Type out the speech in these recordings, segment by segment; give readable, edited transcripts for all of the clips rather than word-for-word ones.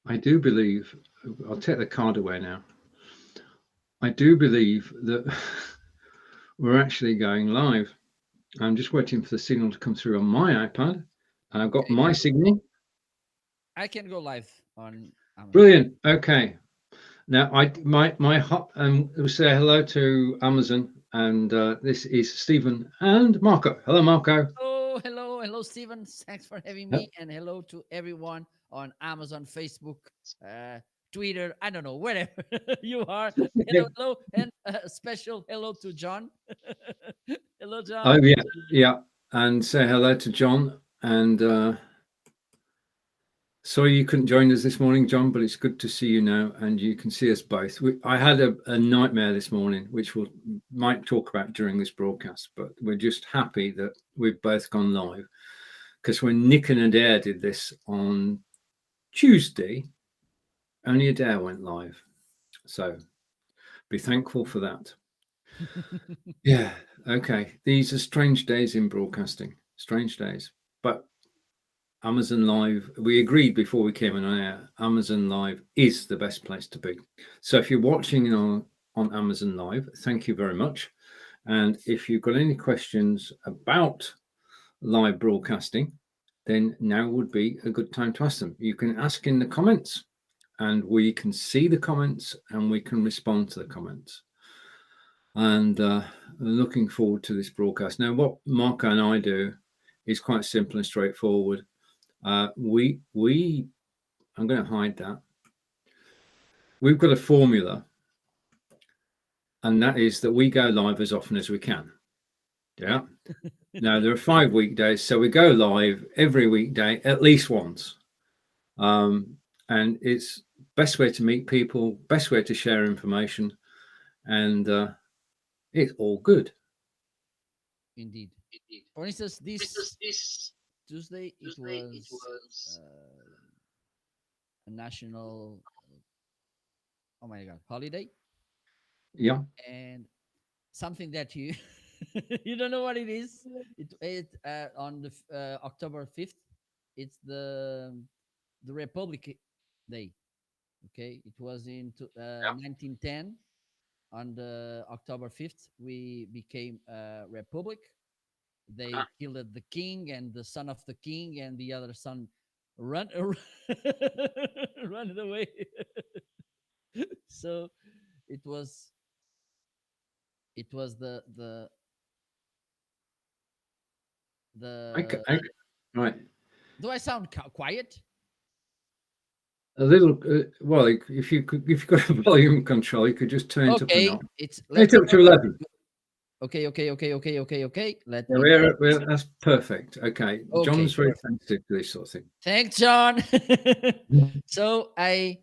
I do believe, I'll take the card away now. I do believe that we're actually going live. I'm just waiting for the signal to come through on my iPad. And I've got Okay, my signal. I can go live on Amazon. Brilliant. Okay. Now, my hot we'll say hello to Amazon, and this is Stephen and Marco. Hello, Marco. Oh, hello, Steven. Thanks for having Yep. me, and hello to everyone on Amazon, Facebook, uh, Twitter. I don't know, wherever you are. Hello, and a special hello to John. Hello, Oh John. yeah, yeah, and say hello to John. And sorry you couldn't join us this morning, John, but it's good to see you now, and you can see us both. I had a nightmare this morning, which we might talk about during this broadcast, but we're just happy that we've both gone live, because when Nick and Adair did this on Tuesday, only Adair went live. So be thankful for that. Yeah. Okay. These are strange days in broadcasting. Strange days. But Amazon Live, we agreed before we came on air, Amazon Live is the best place to be. So if you're watching on Amazon Live, thank you very much. And if you've got any questions about live broadcasting, then now would be a good time to ask them. You can ask in the comments, and we can see the comments and we can respond to the comments. And looking forward to this broadcast. Now, what Marco and I do is quite simple and straightforward. I'm going to hide that. We've got a formula, and that is that we go live as often as we can. Yeah. Now there are 5 weekdays, so we go live every weekday at least once. And it's best way to meet people, best way to share information, and it's all good. Indeed. For instance, this Tuesday it was a national, oh my god, holiday, Yeah. and something that you you don't know what it is. It on the October 5th. It's the Republic Day. Okay, it was in 1910. On the October 5th, we became a republic. They killed the king and the son of the king, and the other son run run away. So it was the Okay. the. Right. Do I sound quiet? A little. Well, if if you've got a volume control, you could just turn it up a Okay, notch. it's Turn it let's up to start. 11. Okay. Let Yeah, me get. that's perfect. Okay, Okay, John's very perfect. sensitive to this sort of thing. Thanks, John. So I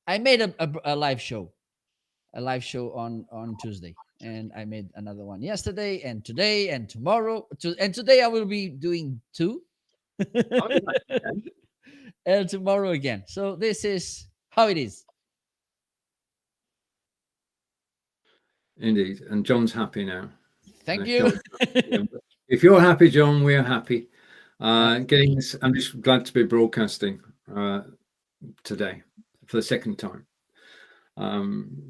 made a live show, on Tuesday, and I made another one yesterday and today and tomorrow. And today I will be doing two, Oh, right, okay. and tomorrow again. So this is how it is. Indeed, and John's happy now. Thank you. Okay. Yeah. If you're happy, John, we are happy. Getting Absolutely. this, I'm just glad to be broadcasting today for the second time.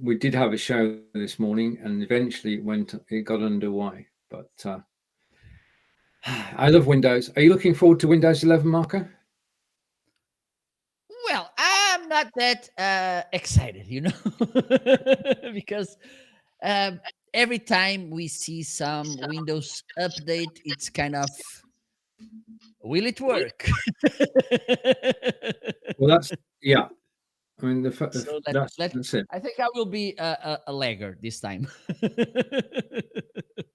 We did have a show this morning, and eventually it got underway. But I love Windows. Are you looking forward to Windows 11, Marco? Well, I'm not that excited, because um, every time we see some Windows update, it's kind of, will it work? Well, that's yeah. I mean, So let that's it. I think I will be a lagger this time.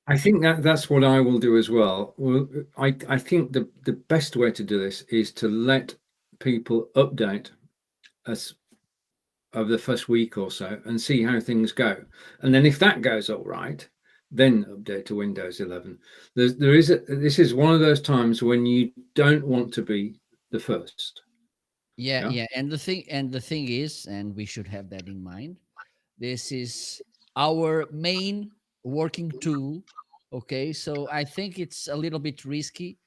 I think that's what I will do as well. Well, I think the best way to do this is to let people update us over the first week or so and see how things go. And then if that goes all right, then update to Windows 11. This is one of those times when you don't want to be the first. Yeah, Yeah. yeah, and the thing is, and we should have that in mind. This is our main working tool. Okay, so I think it's a little bit risky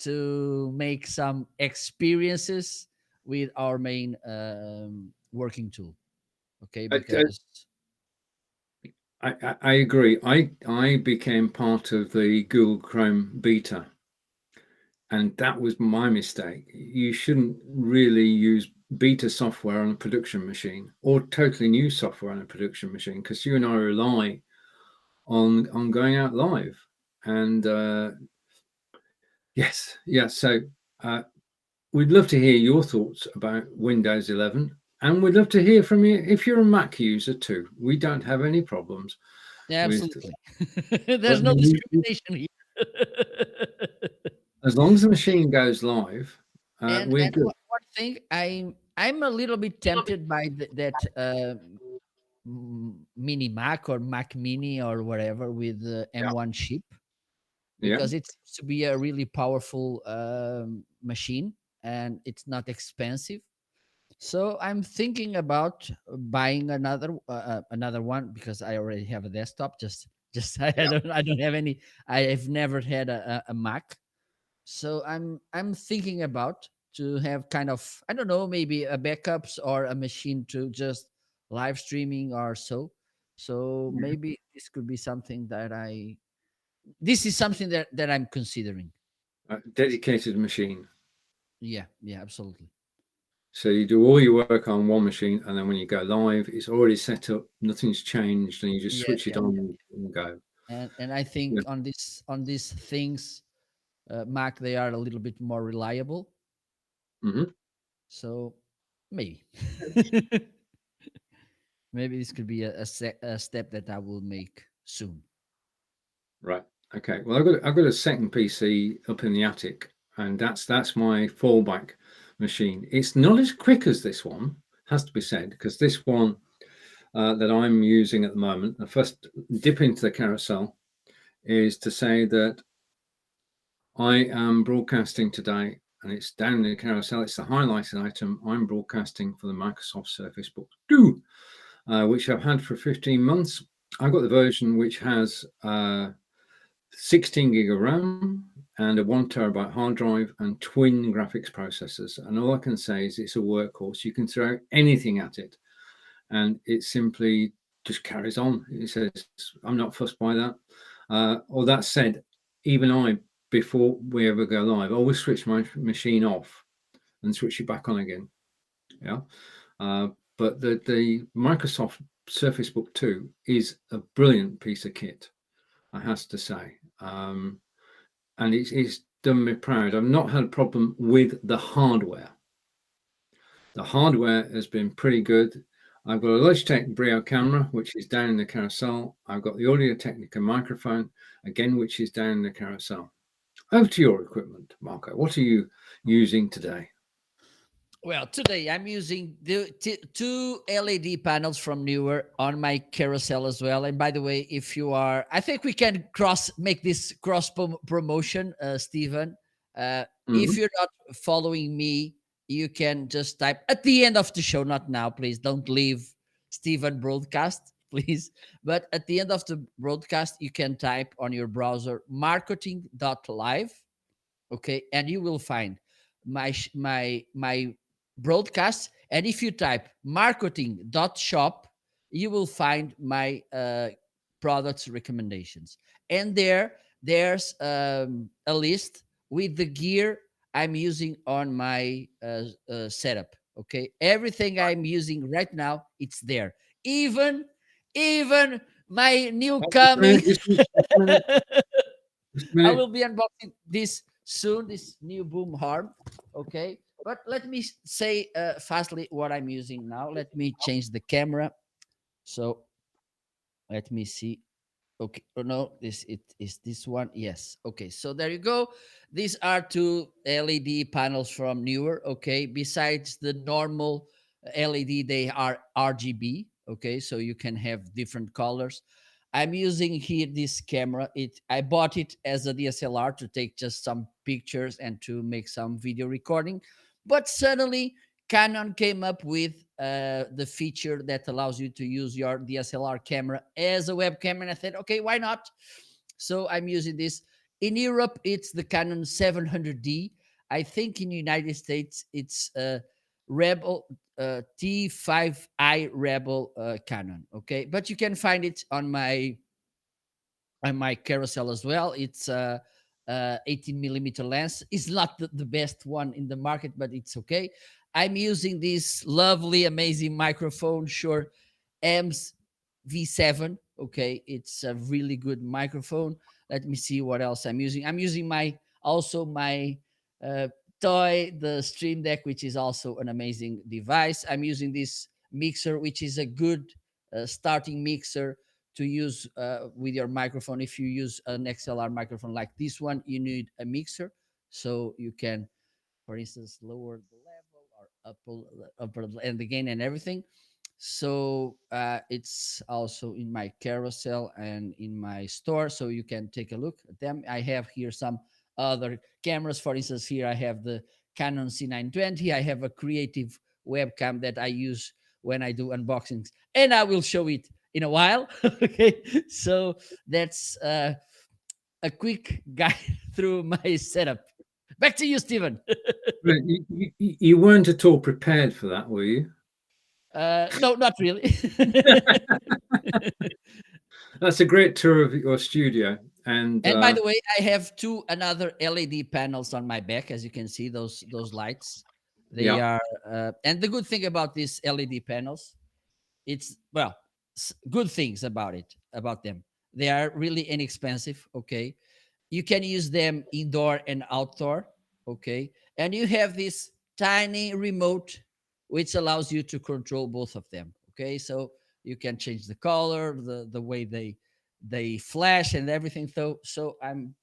to make some experiences with our main working tool. Okay, I, because I agree. I became part of the Google Chrome beta, and that was my mistake. You shouldn't really use beta software on a production machine or totally new software on a production machine, because you and I rely on going out live. And yes, yeah. So uh, we'd love to hear your thoughts about Windows 11, and we'd love to hear from you if you're a Mac user too. We don't have any problems yeah, with. absolutely, But there's no discrimination here. as long as the machine goes live, we're And good. one thing, I'm a little bit tempted by that mini Mac or Mac Mini or whatever with the Yeah, M1 chip, yeah. because it seems to be a really powerful machine and it's not expensive. So I'm thinking about buying another one, because I already have a desktop. Just I Yeah. don't have any. I have never had a Mac, so I'm thinking about to have kind of, I don't know, maybe a backups or a machine to just live streaming or so. So Mhm. maybe this could be something that this is something that I'm considering. Dedicated machine. Yeah, yeah, absolutely. So you do all your work on one machine, and then when you go live, it's already set up, nothing's changed, and you just Yeah, switch it yeah. on and go. And I Yeah. think on these things, Mac, they are a little bit more reliable. Hmm. So maybe maybe this could be a step that I will make soon. Right. Okay. Well, I've got a second PC up in the attic, and that's my fallback machine. It's not as quick as this one, has to be said, because this one that I'm using at the moment, the first dip into the carousel, is to say that I am broadcasting today, and it's down in the carousel. It's the highlighted item. I'm broadcasting for the Microsoft Surface Book 2, which I've had for 15 months. I've got the version which has 16 gig of RAM and a 1 terabyte hard drive and twin graphics processors. And all I can say is it's a workhorse. You can throw anything at it, and it simply just carries on. It says, I'm not fussed by that. Or that said, even I, before we ever go live, I always switch my machine off and switch it back on again. Yeah. Uh, but the Microsoft Surface Book 2 is a brilliant piece of kit, I have to say. And it's done me proud. I've not had a problem with the hardware. The hardware has been pretty good. I've got a Logitech Brio camera, which is down in the carousel. I've got the Audio Technica microphone, again, which is down in the carousel. Over to your equipment, Marco. What are you using today? Well, today I'm using the two LED panels from Newer on my carousel as well. And by the way, if you are, I think we can make this cross promotion, Stephen. If Mhm. you're not following me, you can just type at the end of the show, not now, please. Don't leave Stephen broadcast, please. But at the end of the broadcast, you can type on your browser marketing.live, okay, and you will find my broadcast. And if you type marketing.shop, you will find my products recommendations, and there's a list with the gear I'm using on my setup. Okay, everything I'm using right now, it's there. Even my new Just a coming minute, just a minute, just a I minute. will be unboxing this soon, this new boom arm. Okay. But let me say fastly what I'm using now. Let me change the camera. So let me see. Okay. Oh no, this it is this one. Yes. Okay. So there you go. These are two LED panels from Newer. Okay. Besides the normal LED, they are RGB. Okay. So you can have different colors. I'm using here this camera. I bought it as a DSLR to take just some pictures and to make some video recording. But suddenly Canon came up with the feature that allows you to use your DSLR camera as a webcam. And I said, okay, why not? So I'm using this. In Europe, it's the Canon 700D. I think in the United States, it's Rebel T5i Rebel Canon. Okay, but you can find it on my carousel as well. It's 18 millimeter lens. It's not the best one in the market, but it's okay. I'm using this lovely, amazing microphone, Shure AMS V7. Okay, it's a really good microphone. Let me see what else I'm using. I'm using my uh, toy, the Stream Deck, which is also an amazing device. I'm using this mixer, which is a good starting mixer to use with your microphone. If you use an XLR microphone like this one, you need a mixer, so you can, for instance, lower the level or upper and the gain and everything. So it's also in my carousel and in my store, so you can take a look at them. I have here some other cameras. For instance, here I have the Canon C920. I have a creative webcam that I use when I do unboxings, and I will show it in a while. Okay, so that's a quick guide through my setup. Back to you, Stephen. You weren't at all prepared for that, were you? No, not really. That's a great tour of your studio. And by the way, I have another LED panels on my back, as you can see, those lights. They yeah, are, and the good thing about these LED panels, it's well, good things about them. They are really inexpensive. Okay, you can use them indoor and outdoor. Okay, and you have this tiny remote which allows you to control both of them. Okay, so you can change the color, the way they flash and everything. So I'm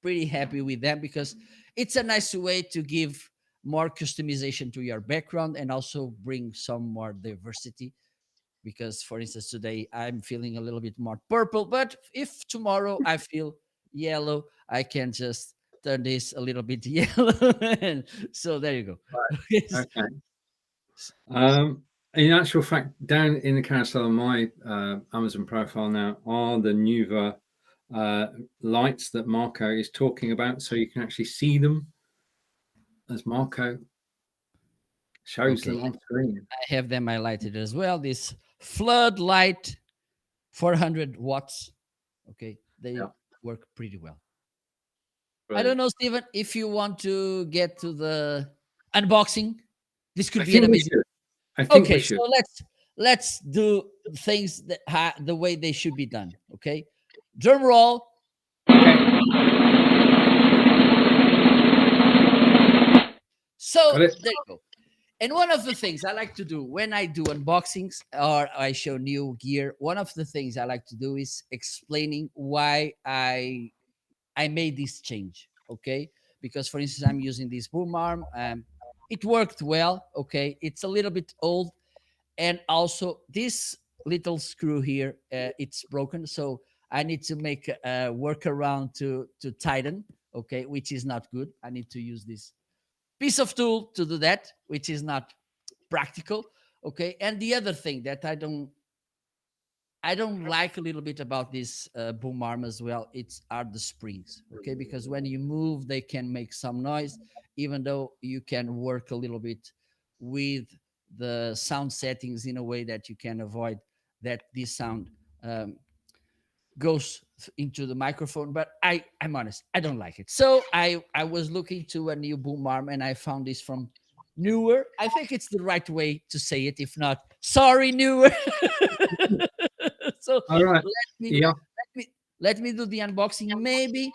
pretty happy with them because it's a nice way to give more customization to your background and also bring some more diversity. Because, for instance, today I'm feeling a little bit more purple, but if tomorrow I feel yellow, I can just turn this a little bit yellow. And so there you go. okay. In actual fact, down in the carousel on my Amazon profile now are the Nuva lights that Marco is talking about, so you can actually see them as Marco shows Okay, them on screen. I have them highlighted as well. This floodlight, 400 watts. Okay, they Yeah, work pretty well. I don't brilliant. know, Stephen, if you want to get to the unboxing. This could I be an think we amazing. should. I think we Okay, should. so let's do things that the way they should be done. Okay, drum roll. So Got it. there you go. And one of the things I like to do when I do unboxings or I show new gear, one of the things I like to do is explaining why I made this change. Okay, because for instance, I'm using this boom arm. It worked well. Okay, it's a little bit old, and also this little screw here, it's broken, so I need to make a workaround to tighten. Okay, which is not good. I need to use this piece of tool to do that, which is not practical. Okay, and the other thing that I don't like a little bit about this boom arm as well, are the springs. Okay, because when you move they can make some noise, even though you can work a little bit with the sound settings in a way that you can avoid that this sound um, goes into the microphone. But I'm honest, I don't like it. So I was looking to a new boom arm and I found this from Newer. I think it's the right way to say it. If not, sorry, Newer. So All right. let me Yeah. let me do the unboxing. Maybe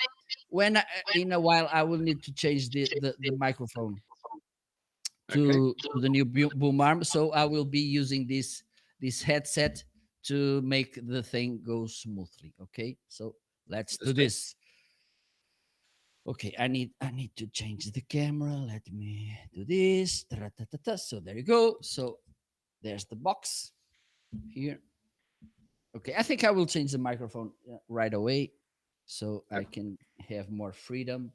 when in a while I will need to change the microphone Okay. to the new boom arm. So I will be using this headset to make the thing go smoothly. Okay, so let's do this. Okay, I need to change the camera. Let me do this. Ta-ra-ta-ta-ta. So there you go. So there's the box here. Okay, I think I will change the microphone right away so I can have more freedom.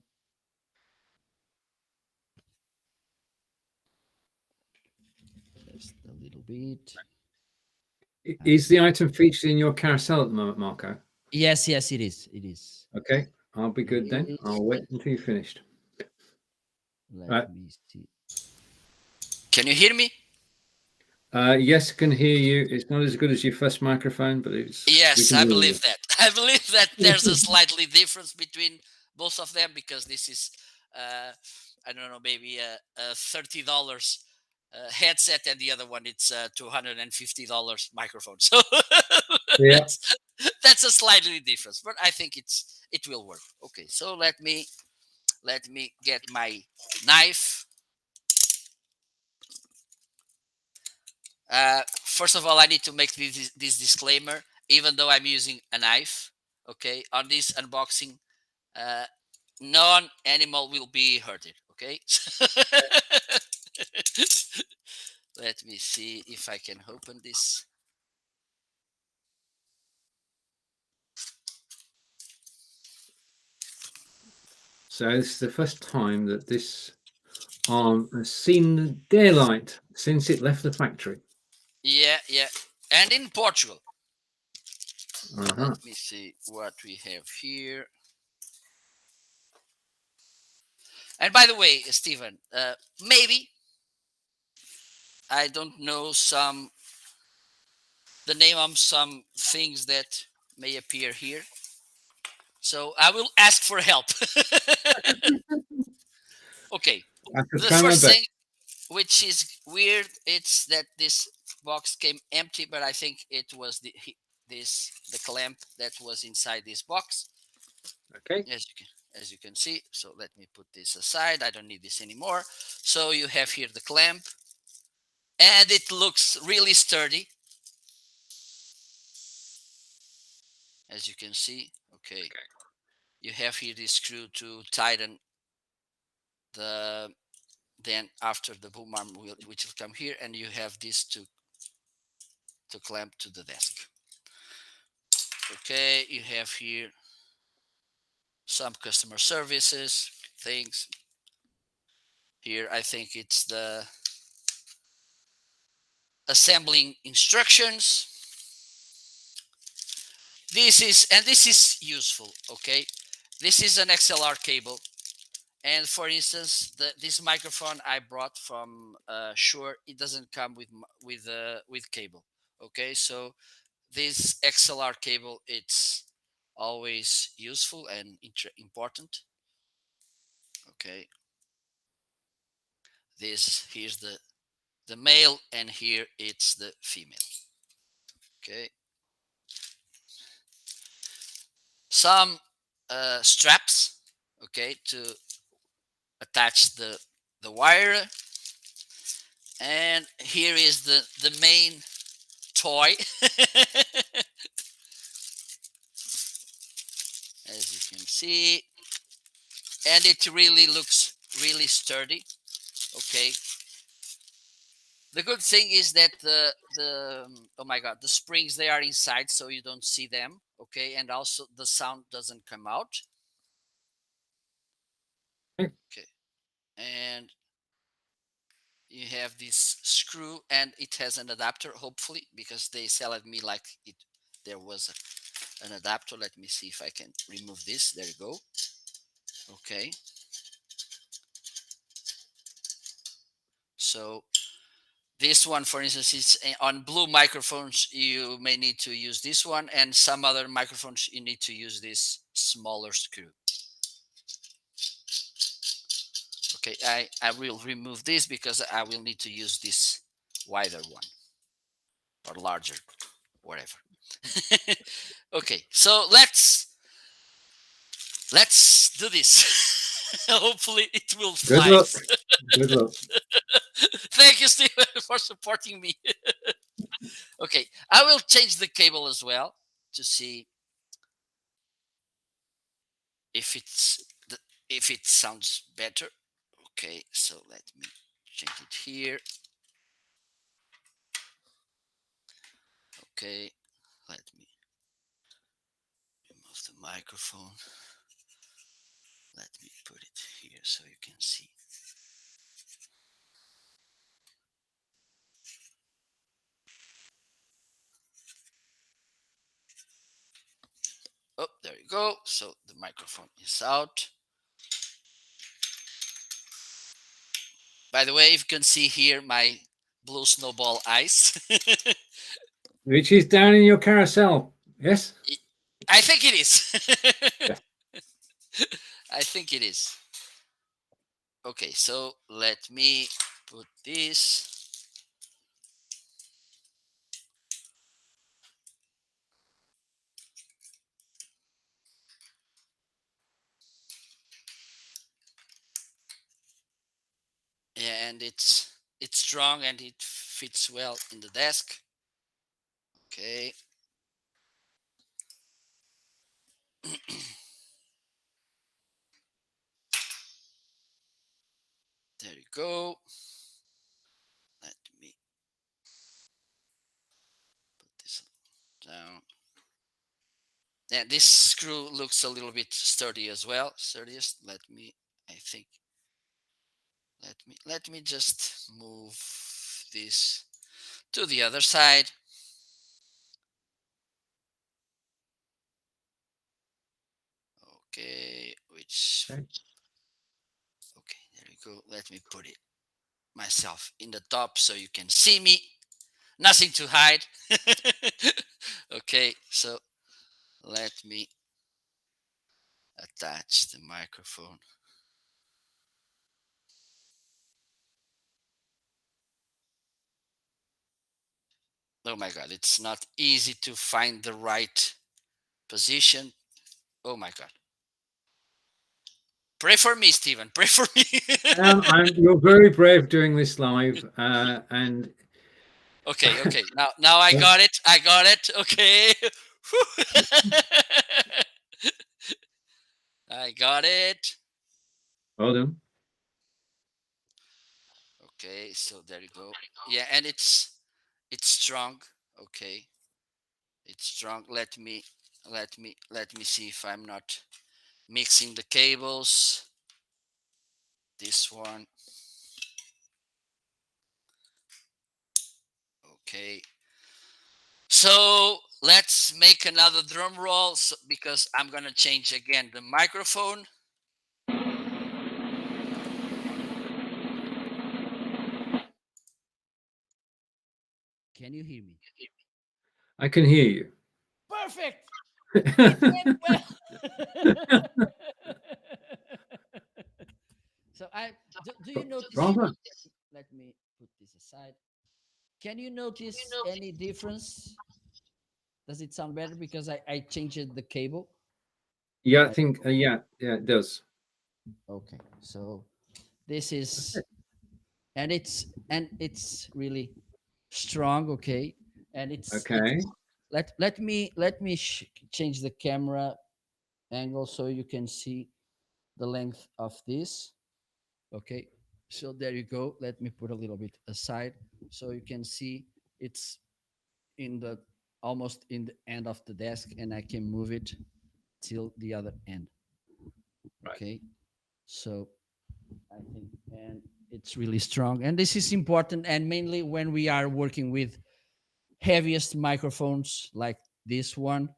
Just a little bit. Is the item featured in your carousel at the moment, Marco? Yes, yes, it is. It is. Okay, I'll be good It then. is. I'll wait until you're finished. Let Right. me see. Can you hear me? Yes, I can hear you. It's not as good as your first microphone, but we Yes, can I hear you. believe that. I believe that there's a slightly difference between both of them because this is, uh, I don't know, maybe a $30 headset, and the other one it's $250 microphone. So Yeah. that's that's a slightly difference, but I think it will work. Okay, so let me get my knife. First of all, I need to make this disclaimer. Even though I'm using a knife, okay, on this unboxing, uh, non-animal will be hurted. Okay. Let me see if I can open this. So this is the first time that this arm has seen the daylight since it left the factory. Yeah, yeah, and in Portugal. Uh-huh. Let me see what we have here. And by the way, Stephen, maybe I don't know the name of some things that may appear here, so I will ask for help. Okay, I could the try my first best. thing, which is weird, it's that this box came empty, but I think it was the clamp that was inside this box, Okay. as you can see. So let me put this aside. I don't need this anymore. So you have here the clamp, and it looks really sturdy, as you can see. Okay, you have here this screw to tighten the then after the boom arm which will come here, and you have this to clamp to the desk. Okay, you have here some customer services things. Here I think it's the assembling instructions. This is useful. Okay, this is an XLR cable, and for instance, this microphone I brought from Shure, it doesn't come with cable. Okay, so this XLR cable, it's always useful and important. Okay, this here's the male, and here it's the female. Okay, some straps, okay, to attach the wire, and here is the main toy. As you can see, and it really looks really sturdy. Okay, the good thing is that the oh my god, the springs, they are inside, so you don't see them. Okay, and also the sound doesn't come out. Okay. Okay, and you have this screw, and it has an adapter, hopefully, because they sell at me like there was an adapter. Let me see if I can remove this. There you go. Okay, so this one, for instance, is on blue microphones. You may need to use this one, and some other microphones you need to use this smaller screw. Okay, I will remove this because I will need to use this wider one, or larger, whatever. Okay, so let's do this. Hopefully it will Good fly. luck. Good luck. Thank you, Steven, for supporting me. Okay, I will change the cable as well to see if if it sounds better. Okay, so let me change it here. Okay, let me remove the microphone. Let me put it here so you can see. Oh, there you go. So the microphone is out. By the way, if you can see here my blue snowball ice. Which is down in your carousel. Yes? I think it is. Yeah. I think it is. Okay, so let me put this. Yeah, and it's strong and it fits well in the desk. Okay. There you go. Let me put this down. And this screw looks a little bit sturdy as well. Sturdiest. Let me, I think, let me just move this to the other side. Okay, which, Okay. okay, there you go. Let me put it myself in the top so you can see me. Nothing to hide. Okay, so let me attach the microphone. Oh my God, it's not easy to find the right position. Oh my God. Pray for me, Stephen. Pray for me. You're very brave doing this live. And Okay. Now I got it. I got it. Okay. I got it. well done. Okay, so there you go. Yeah, and it's strong. Okay. It's strong. Let me see if I'm not mixing the cables. This one. Okay. So let's make another drum roll because I'm going to change again the microphone. Can you hear me? I can hear you. Perfect. It went well. So do you notice? Bravo. Let me put this aside. Can you notice any difference? Does it sound better because I changed the cable? Yeah, I think, yeah, it does. Okay, so this is, and it's really strong. Okay, and Okay. let me change the camera angle so you can see the length of this. Okay, so there you go. Let me put a little bit aside so you can see it's in the almost in the end of the desk, and I can move it till the other end. Right. Okay, so I think, and it's really strong, and this is important, and mainly when we are working with heaviest microphones like this one.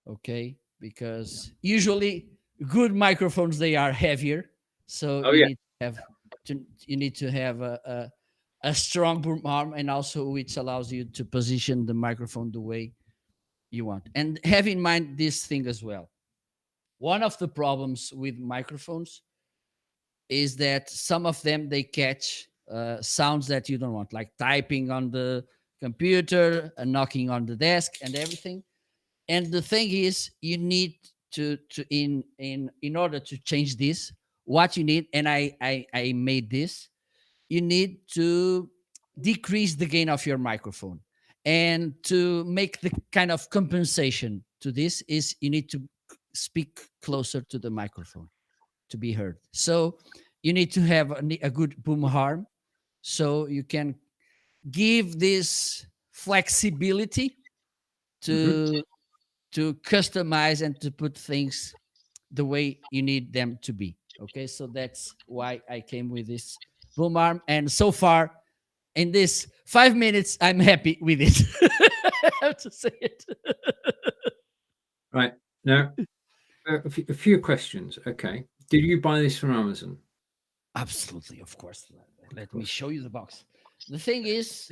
Okay, because usually good microphones, they are heavier, so Oh, yeah. you need to have a strong boom arm, and also which allows you to position the microphone the way you want. And have in mind this thing as well. One of the problems with microphones is that some of them, they catch sounds that you don't want, like typing on the computer and knocking on the desk and everything. And the thing is, you need to in order to change this, what you need, and I made this, you need to decrease the gain of your microphone. And to make the kind of compensation to this is you need to speak closer to the microphone to be heard. So you need to have a good boom arm so you can give this flexibility to to customize and to put things the way you need them to be. Okay, so that's why I came with this boom arm, and so far in this 5 minutes I'm happy with it. I have to say it. Right. Now, a few questions. Okay. Did you buy this from Amazon? Absolutely, of course. Let me show you the box. The thing is,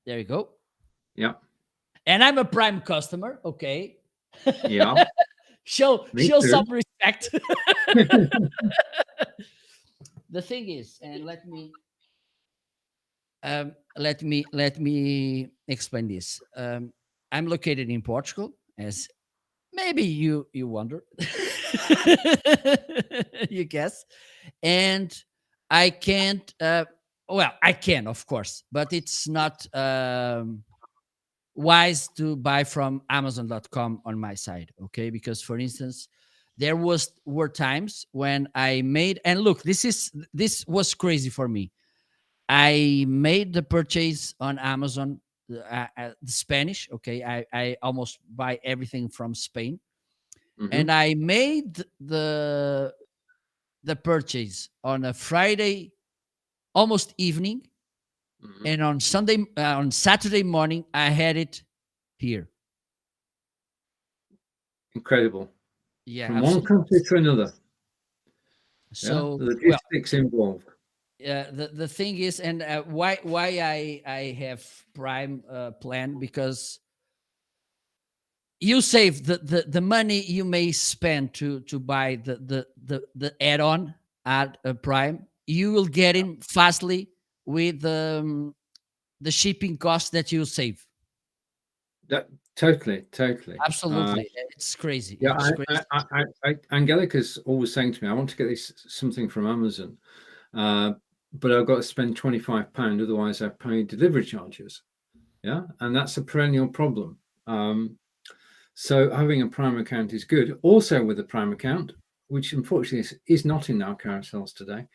there you go. Yeah. And I'm a Prime customer. Okay, Yeah. show Me some too. respect. The thing is, and let me explain this. I'm located in Portugal, as maybe you wonder, you guess, and I can't. Well, I can, of course, but it's not wise to buy from Amazon.com on my side. Okay, because for instance, were times when I made, and look, this was crazy for me. I made the purchase on Amazon, the Spanish. Okay, I almost buy everything from Spain, and Mhm. I made the purchase on a Friday, almost evening, Mhm. and on Saturday morning, I had it here. Incredible. Yeah, From one absolutely. country to another. Yeah. So, well, Logistics involved. the thing is, and why I have Prime plan, because you save the money you may spend to buy the add-on at Prime. You will get him fastly with the shipping cost that you save. That totally. Absolutely, it's crazy. Yeah, It's crazy. Angelica's always saying to me, I want to get this something from Amazon, but I've got to spend £25, otherwise I pay delivery charges. Yeah, and that's a perennial problem. So having a Prime account is good. Also, with a Prime account, which unfortunately is not in our carousels today,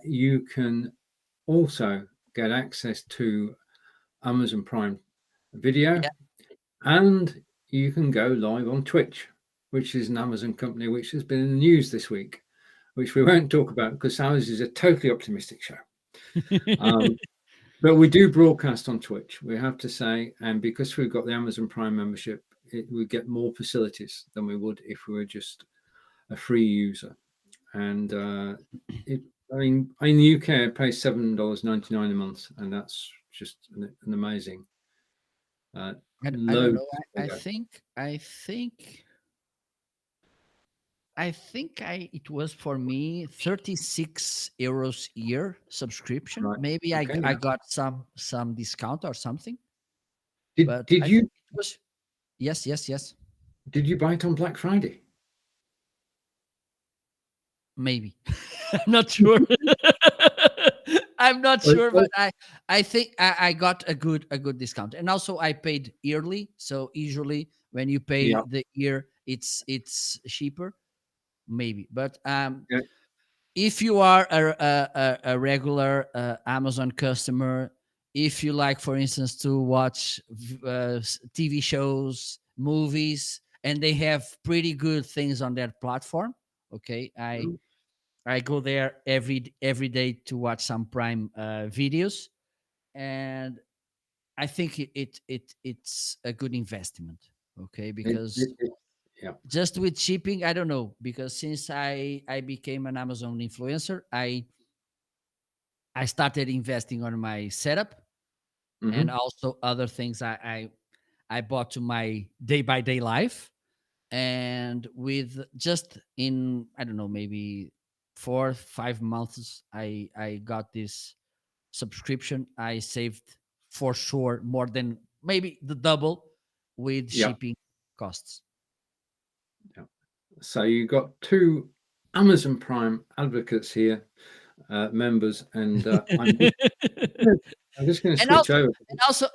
you can also get access to Amazon Prime Video, Yeah. and you can go live on Twitch, which is an Amazon company which has been in the news this week, which we won't talk about because ours is a totally optimistic show. But we do broadcast on Twitch, we have to say, and because we've got the Amazon Prime membership, we get more facilities than we would if we were just a free user. And I mean, in the UK, I pay $7.99 a month, and that's just an amazing I don't low. know. I think it was for me 36 euros a year subscription. Right. Maybe Okay. I Yeah. got some discount or something, Did but did I think you it was, yes, did you buy it on Black Friday? maybe. I'm not sure. I'm not Well, sure, well, but I think I got a good discount, and also I paid yearly. So usually when you yeah. pay the year, it's cheaper, maybe. But Yeah. if you are a regular Amazon customer, if you like, for instance, to watch TV shows, movies, and they have pretty good things on their platform, okay, Mhm. I go there every day to watch some Prime videos, and I think it's a good investment, okay, It, because it, it, yeah. just with shipping, I don't know, because since I became an Amazon influencer, I started investing on my setup, and Hmm. also other things I bought to my day by day life. And with just in, I don't know, maybe 4 5 months, I got this subscription. I saved for sure more than maybe the double with Yeah. shipping costs. Yeah. So you got two Amazon Prime advocates here, members, and I'm just going to and switch also over.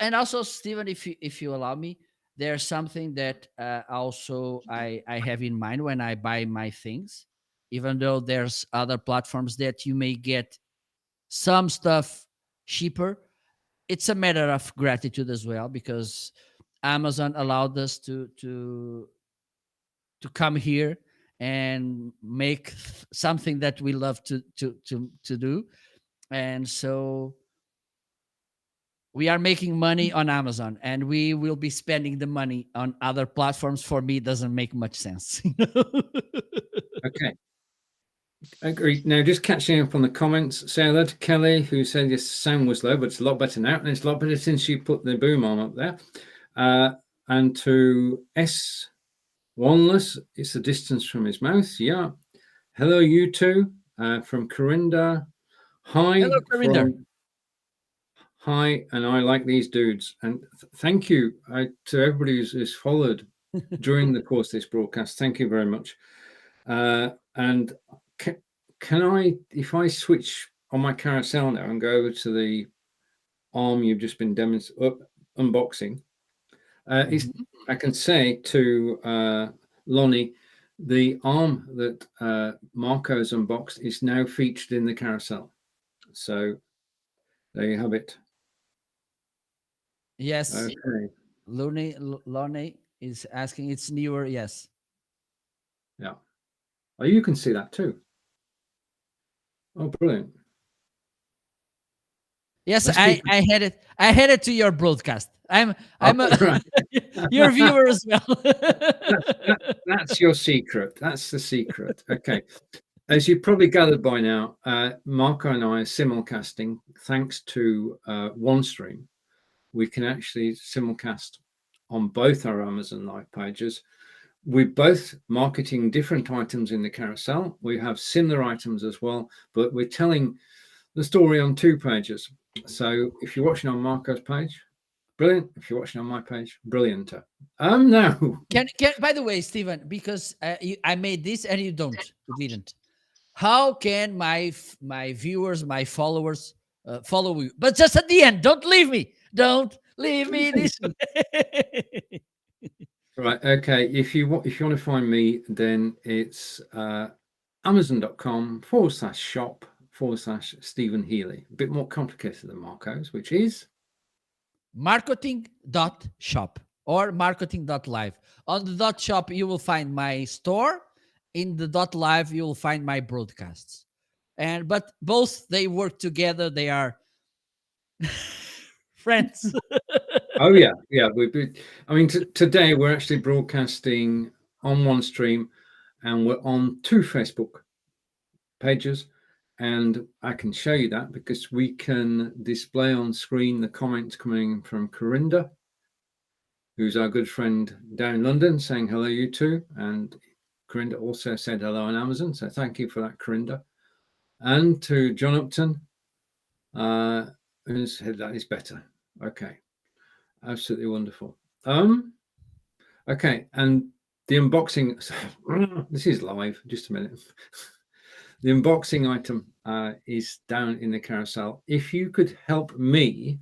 and also Stephen, if you allow me, there's something that also I have in mind when I buy my things, even though there's other platforms that you may get some stuff cheaper. It's a matter of gratitude as well, because Amazon allowed us to come here and make something that we love to do. And so we are making money on Amazon, and we will be spending the money on other platforms. For me, it doesn't make much sense. Okay. Agreed. Now, just catching up on the comments, say hello to Kelly, who said your sound was low, but it's a lot better now, and it's a lot better since you put the boom arm up there. And to S. Wanless, it's the distance from his mouth. Yeah. Hello, you two, from Corinda. Hi. Hello, Corinda. Hi, and I like these dudes. And thank you to everybody who's followed during the course of this broadcast. Thank you very much. And can I, if I switch on my carousel now and go over to the arm you've just been unboxing, I can say to Lonnie, the arm that Marco's unboxed is now featured in the carousel. So there you have it. Yes. Okay. Lonnie is asking, it's newer. Yes. Yeah. Oh, you can see that too. Oh, brilliant. Yes, I had it. I had it to your broadcast. I'm right. your viewer as well. That's your secret. That's the secret. Okay. As you've probably gathered by now, Marco and I are simulcasting. Thanks to OneStream, we can actually simulcast on both our Amazon Live pages. We're both marketing different items in the carousel. We have similar items as well, but we're telling the story on two pages. So if you're watching on Marco's page, brilliant. If you're watching on my page, brilliant. No. Can by the way, Stephen, because I made this and you didn't. How can my viewers, my followers follow you? But just at the end, don't leave me. Don't leave me this way. Right. Okay. If you want to find me, then it's amazon.com/shop/Stephen Healy. A bit more complicated than Marco's, which is marketing.shop or marketing.live. On the .shop, you will find my store. In the .live, you will find my broadcasts. But both, they work together. They are friends. Oh yeah. I mean, today we're actually broadcasting on OneStream, and we're on two Facebook pages, and I can show you that because we can display on screen the comments coming from Corinda, who's our good friend down in London, saying hello, you two. And Corinda also said hello on Amazon, so thank you for that, Corinda. And to John Upton, who said that is better. Okay, absolutely wonderful. Okay, and the unboxing. This is live. Just a minute. The unboxing item is down in the carousel. If you could help me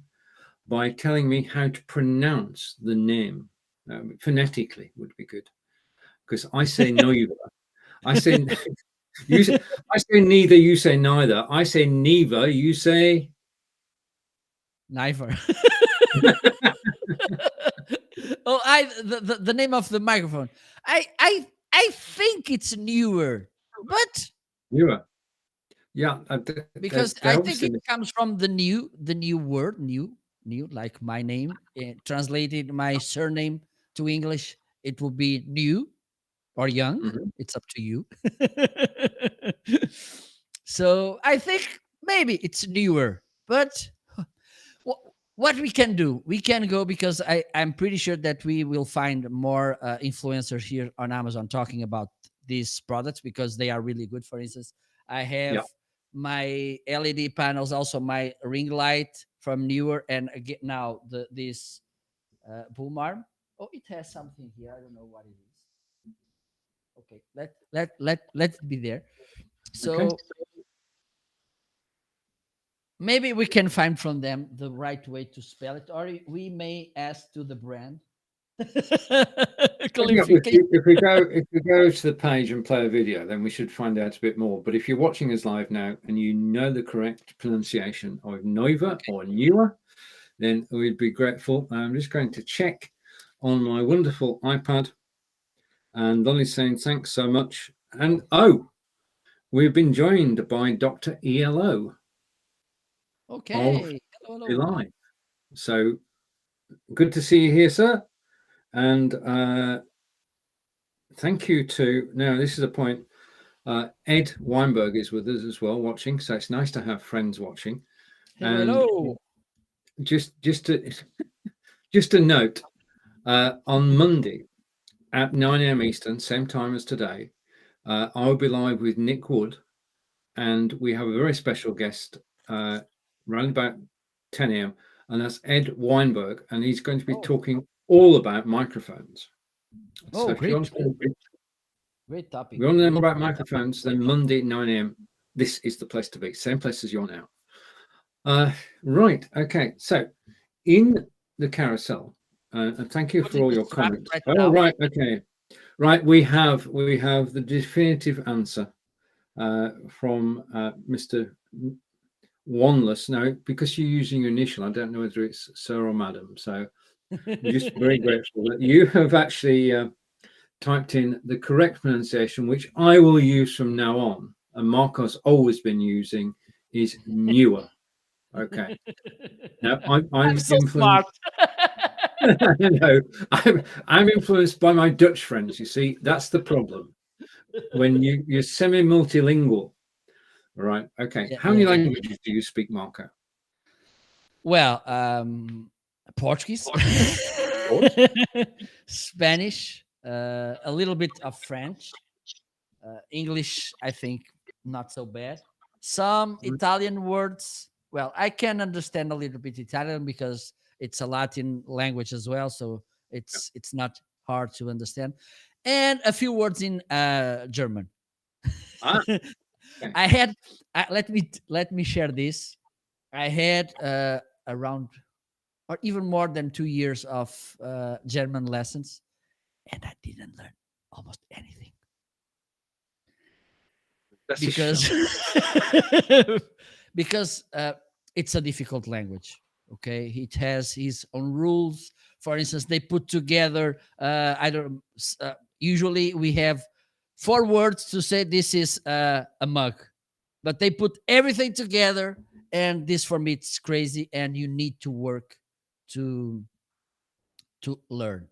by telling me how to pronounce the name phonetically, would be good, because I say neither. I say I say neither. You say neither. I say neither. You say neither. Oh, the name of the microphone. I think it's newer, but newer. Yeah, because I think it comes from the new word, new, like my name. Translated my surname to English, it will be new or young. It's up to you. So I think maybe it's newer, but what we can do, we can go, because I'm pretty sure that we will find more influencers here on Amazon talking about these products because they are really good. For instance, I have my LED panels, also my ring light from Newer, and again now this boom arm. Oh, it has something here. I don't know what it is. Okay, let it be there. So maybe we can find from them the right way to spell it, or we may ask to the brand. If we go to the page and play a video, then we should find out a bit more. But if you're watching us live now and you know the correct pronunciation of Nova or Newer, then we'd be grateful. I'm just going to check on my wonderful iPad, and Lonnie's saying thanks so much. And we've been joined by Dr. ELO. Okay. Hello. So good to see you here, sir. And thank you to, now this is a point, Ed Weinberg is with us as well, watching. So it's nice to have friends watching. Hello, And hello. just a note, on Monday at 9 a.m. Eastern, same time as today, I'll be live with Nick Wood, and we have a very special guest around about 10 a.m. and that's Ed Weinberg, and he's going to be talking all about microphones. Oh, So if you great, want to, great topic. you want to know more about microphones, then Monday 9 a.m. this is the place to be. Same place as you're now. Right. Okay. So in the carousel, and thank you Put for in all the your chat comments. right Oh, now. right. Okay. Right. We have the definitive answer from Mr. Wanless. Now, because you're using your initial, I don't know whether it's sir or madam. So we're just very grateful that you have actually typed in the correct pronunciation, which I will use from now on. And Marco's always been using is newer. Okay. Now I'm I'm so influenced. smart. No, I'm influenced by my Dutch friends. You see, that's the problem. When you're semi-multilingual, right? Okay. Yeah, How many yeah, yeah. languages do you speak, Marco? Well, Portuguese, Spanish, a little bit of French, English. I think not so bad. Some Italian words. Well, I can understand a little bit Italian because it's a Latin language as well, so it's not hard to understand. And a few words in German. Ah, okay. I had. Let me share this. I had around or even more than 2 years of German lessons, and I didn't learn almost anything That's a because shame. because it's a difficult language. Okay, it has its own rules. For instance, they put together. I don't. Usually, we have 4 words to say this is a mug, but they put everything together, and this for me it's crazy. And you need to work to learn.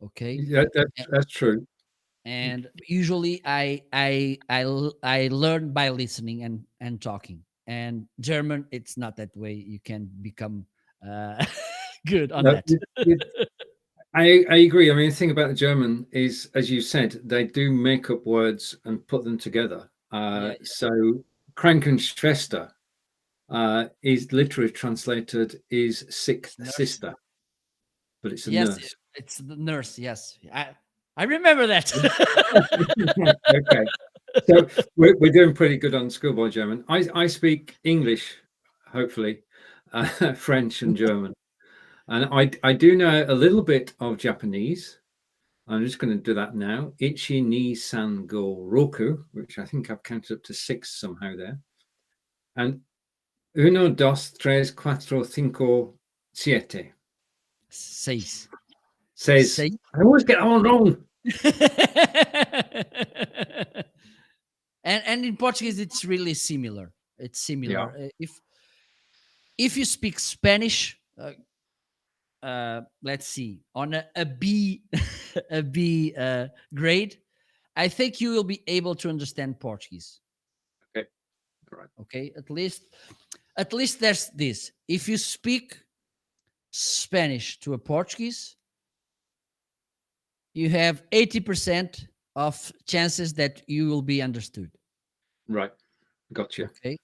Okay, Yeah, that's true. and usually I learn by listening and talking. And German, it's not that way. You can become uh, good on No, that. I agree. I mean, the thing about the German is, as you said, they do make up words and put them together. Yeah, So Krankenschwester is literally translated is sick it's nurse. sister, but it's a Yes, nurse. it's the nurse. Yes, I remember that. Okay, so we're doing pretty good on schoolboy German. I speak English, hopefully, French and German, and I do know a little bit of Japanese. I'm just going to do that now. Ichi ni san go roku, which I think I've counted up to 6 somehow there, and uno dos tres cuatro cinco siete Seis. says Seis. I always get that one wrong. And in Portuguese, it's really similar. It's similar. If you speak Spanish, let's see, on a B a B grade, I think you will be able to understand Portuguese. Okay, all right. Okay, at least there's this. If you speak Spanish to a Portuguese, you have 80% of chances that you will be understood. Right, gotcha. Okay.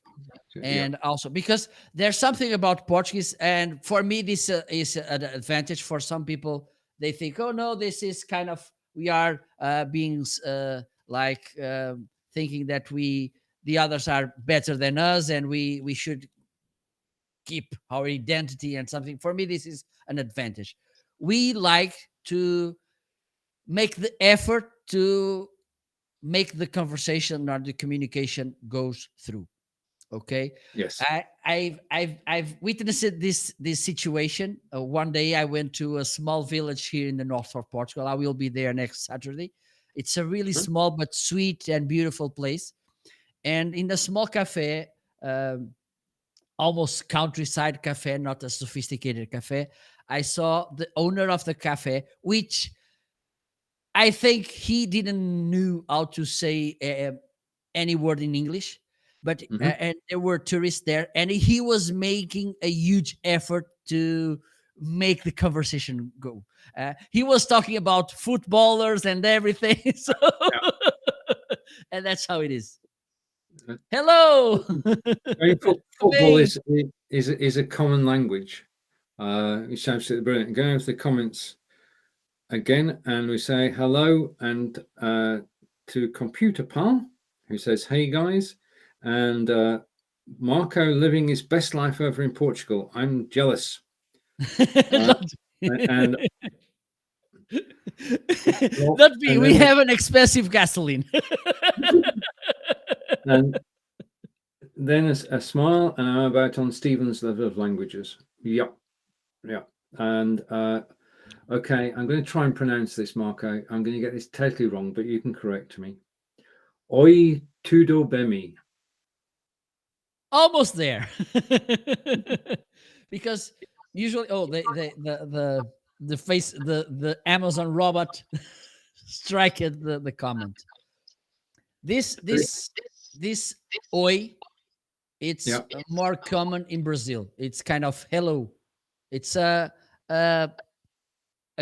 Yeah. And also because there's something about Portuguese, and for me this is an advantage. For some people, they think, oh no, this is kind of, we are being like thinking that the others are better than us, and we should keep our identity and something. For me, this is an advantage. We like to make the effort to make the conversation or the communication goes through. Okay. Yes. I've witnessed this situation. One day I went to a small village here in the north of Portugal. I will be there next Saturday. It's a really small but sweet and beautiful place. And in a small cafe, almost countryside cafe, not a sophisticated cafe, I saw the owner of the cafe, which I think he didn't knew how to say any word in English, but Mhm. and there were tourists there, and he was making a huge effort to make the conversation go. He was talking about footballers and everything, so and that's how it is. Uh, Hello. I mean, football Hey. is a common language. It's absolutely brilliant. Go into the comments again, and we say hello and to Computer Palm, who says, "Hey guys," and Marco living his best life over in Portugal. I'm jealous. And Not me. and We then have an expensive gasoline. and then a smile, and I'm about on Stephen's level of languages. Yep, yeah. And okay, I'm going to try and pronounce this, Marco. I'm going to get this totally wrong, but you can correct me. Oi tudo bem. Almost there. Because usually, the face, the Amazon robot strike at the comment. This oi, it's Yeah. more common in Brazil. It's kind of hello. It's a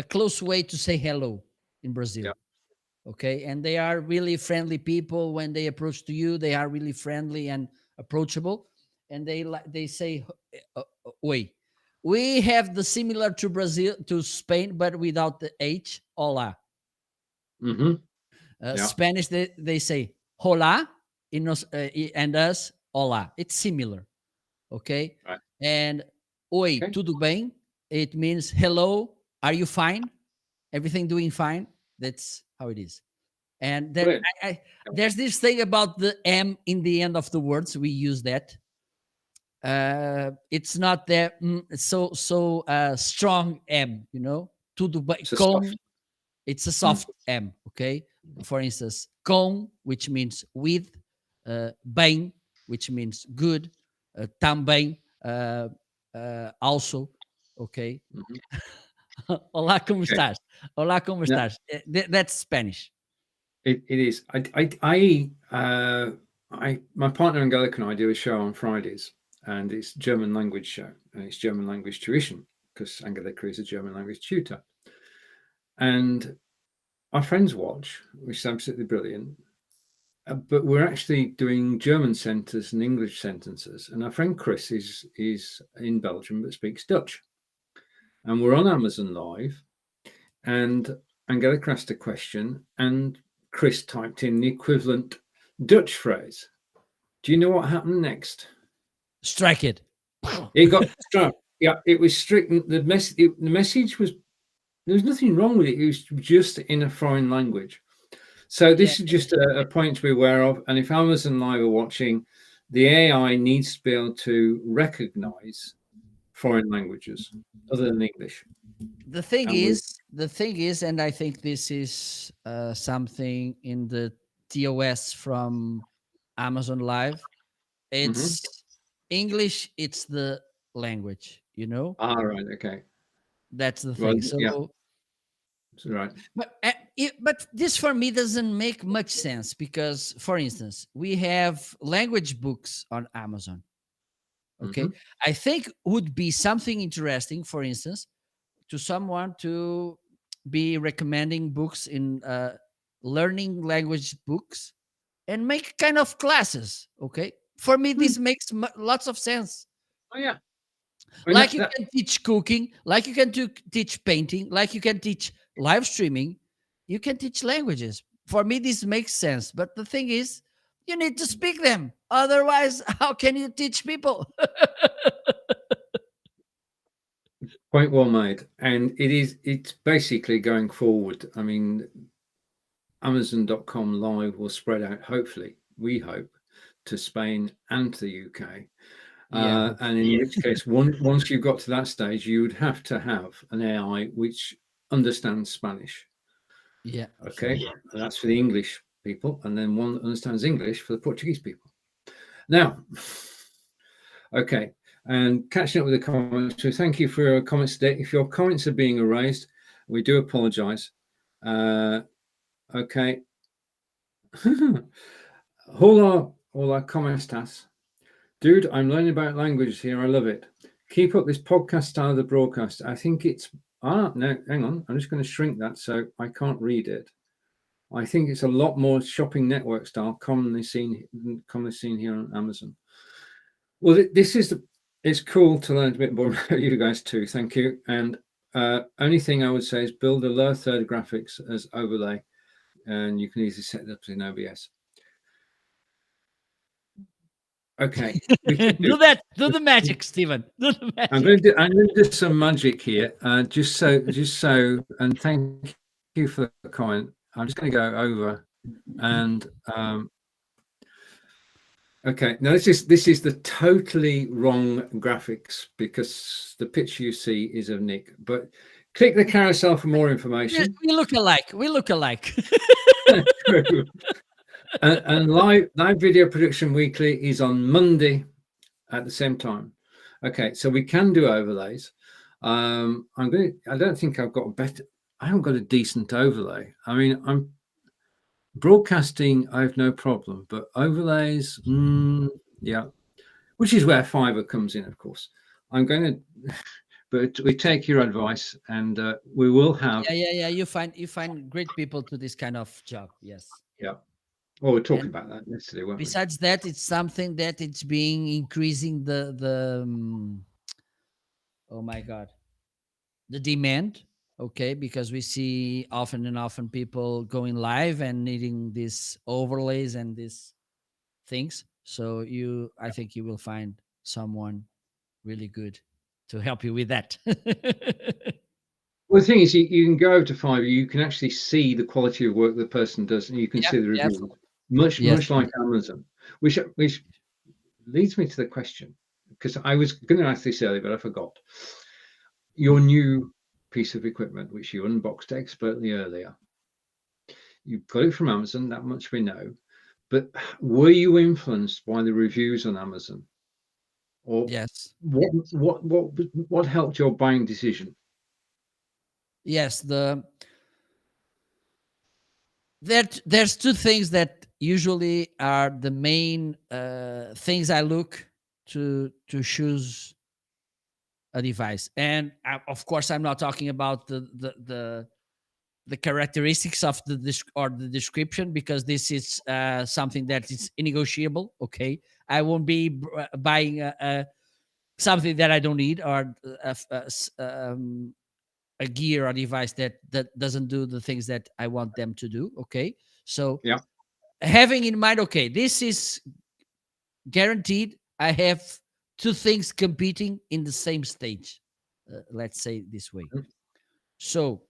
close way to say hello in Brazil. Yeah. Okay, and they are really friendly people. When they approach to you, they are really friendly and approachable, and they say oi. We have the similar to Brazil, to Spain, but without the h, hola. Mm-hmm. Yeah. Spanish, they say hola, and us hola. It's similar. Okay. Right. And oi, Okay. tudo bem, it means hello, are you fine, everything doing fine. That's how it is. And then there's this thing about the M in the end of the words. We use that. It's not that so strong M, you know. Tudo bem, com. It's a soft M. Okay. For instance, com, which means with, bem, which means good, também, also. Okay. Olá, como estás? Olá, como estás? That's Spanish. It is. My partner Angelica and I do a show on Fridays, and it's German language show, and it's German language tuition because Angelica is a German language tutor. And our friends watch, which is absolutely brilliant. But we're actually doing German sentences and English sentences, and our friend Chris is in Belgium but speaks Dutch, and we're on Amazon Live, and Angelica asked a question, and Chris typed in the equivalent Dutch phrase. Do you know what happened next? Strike it. It got struck. Yeah, it was stricken. The message was, there was nothing wrong with it. It was just in a foreign language. So this is just a point to be aware of. And if Amazon Live are watching, the AI needs to be able to recognize foreign languages other than English. The thing is, and I think this is something in the TOS from Amazon Live. It's English. It's the language, you know. Right. Okay. That's the thing. So, yeah. Right. But this for me doesn't make much sense because, for instance, we have language books on Amazon. Okay, I think would be something interesting, for instance, to someone to be recommending books in learning language books and make kind of classes. Okay, for me this makes lots of sense. Oh yeah. Like you can teach cooking, like you can teach painting, like you can teach live streaming, you can teach languages. For me this makes sense, but the thing is you need to speak them, otherwise how can you teach people? Point well made. And it's basically going forward. I mean, Amazon.com Live will spread out, hopefully, we hope, to Spain and to the UK. And in which case, once you've got to that stage, you would have to have an AI which understands Spanish. Yeah. Okay. And that's for the English people. And then one that understands English for the Portuguese people. Now, okay. And catching up with the comments. So thank you for your comments today. If your comments are being erased, we do apologize. Okay. Hola, ¿cómo estás? Dude, I'm learning about languages here. I love it. Keep up this podcast style of the broadcast. I think it's no, hang on. I'm just going to shrink that so I can't read it. I think it's a lot more shopping network style, commonly seen here on Amazon. Well, it's cool to learn a bit more about you guys too. Thank you. And only thing I would say is build a lower third graphics as overlay, and you can easily set it up in OBS. Okay, we can Do that. Do the magic, Stephen. Do the magic. I'm going to do some magic here, just so, and thank you for the comment. I'm just going to go over and okay. Now this is the totally wrong graphics because the picture you see is of Nick. But click the carousel for more information. We look alike. We look alike. True. And live video production weekly is on Monday at the same time. Okay, so we can do overlays. I don't think I've got I haven't got a decent overlay. I mean, I'm broadcasting, I have no problem, but overlays, yeah, which is where Fiverr comes in, of course. I'm going to, but we take your advice, and we will have. Yeah. You find great people to this kind of job. Yes. Yeah. Well, we're talking about that yesterday, weren't we? Besides that, it's something that it's being increasing the oh my god, the demand. Okay, because we see often and often people going live and needing these overlays and these things. So I think you will find someone really good to help you with that. Well, the thing is, you can go to Fiverr, you can actually see the quality of work the person does, and you can see the reviews, much like Amazon, which leads me to the question, because I was going to ask this earlier, but I forgot. Your new piece of equipment, which you unboxed expertly earlier, you got it from Amazon, that much we know, but were you influenced by the reviews on Amazon? Or yes. What helped your buying decision? Yes, there's two things that usually are the main things I look to choose a device, and of course I'm not talking about the characteristics of the description, because this is something that is negotiable. Okay, I won't be buying something that I don't need, or a gear or device that doesn't do the things that I want them to do. Okay, so yeah, having in mind, okay, this is guaranteed. I have two things competing in the same stage. Let's say this way. So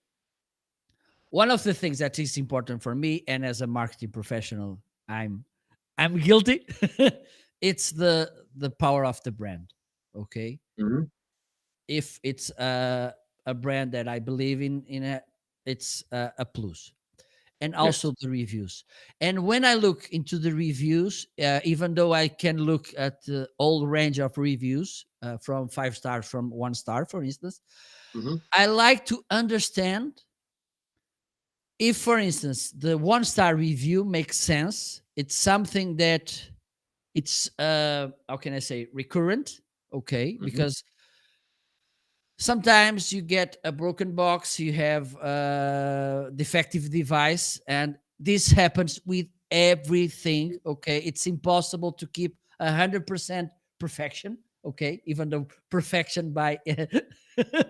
one of the things that is important for me, and as a marketing professional, I'm guilty. It's the power of the brand. Okay, if it's a brand that I believe in it's a plus. And also the reviews. And when I look into the reviews, even though I can look at the whole range of reviews, from 5 stars, from 1 star, for instance, I like to understand if, for instance, the 1 star review makes sense. It's something that it's, how can I say, recurrent. Okay, because sometimes you get a broken box, you have a defective device, and this happens with everything. Okay, it's impossible to keep 100% perfection. Okay, even though perfection by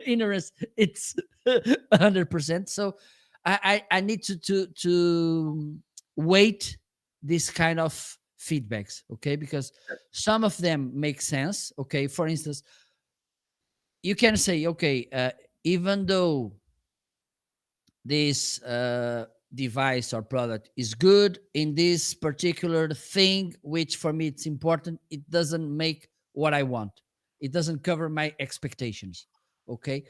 ignorance, it's 100%. So I need to weight this kind of feedbacks. Okay, because some of them make sense. Okay, for instance, you can say, okay, even though this device or product is good in this particular thing, which for me it's important, it doesn't make what I want. It doesn't cover my expectations. Okay,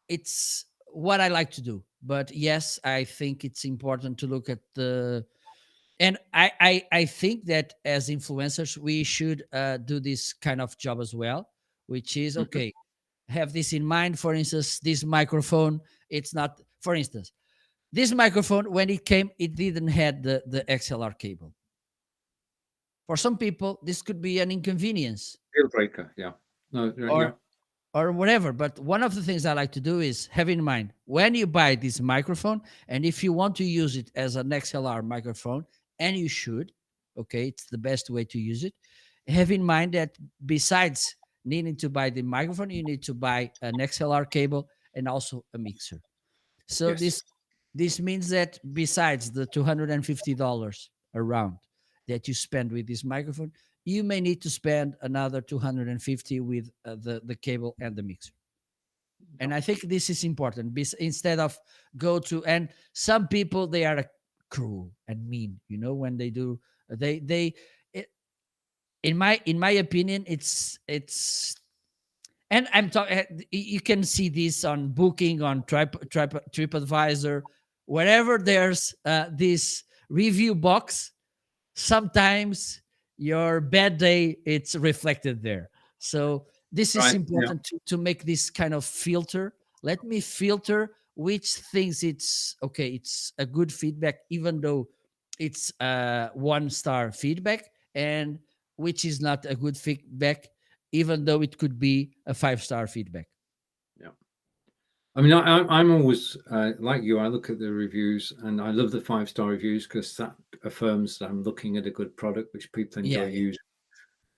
it's what I like to do. But yes, I think it's important to look at the. And I think that as influencers, we should do this kind of job as well, which is, okay, have this in mind. For instance, this microphone, it's not, for instance, this microphone, when it came, it didn't have the XLR cable. For some people, this could be an inconvenience Deal breaker. Yeah. No. Yeah. or whatever. But one of the things I like to do is have in mind when you buy this microphone, and if you want to use it as an XLR microphone, and you should, okay, it's the best way to use it. Have in mind that besides needing to buy the microphone, you need to buy an XLR cable and also a mixer. So Yes. this means that besides the $250 around that you spend with this microphone, you may need to spend another 250 with the cable and the mixer. And I think this is important. Instead of go to, and some people, they are cruel and mean, when they do, they it, in my opinion, it's and I'm talking. You can see this on Booking, on TripAdvisor, wherever there's this review box. Sometimes your bad day, it's reflected there. So this is Right. Yeah. important to make this kind of filter. Let me filter which things it's okay. It's a good feedback, even though it's 1-star feedback, and which is not a good feedback, even though it could be a 5-star feedback. Yeah. I mean, I'm always like you. I look at the reviews, and I love the 5-star reviews because that affirms that I'm looking at a good product which people enjoy Yeah. using.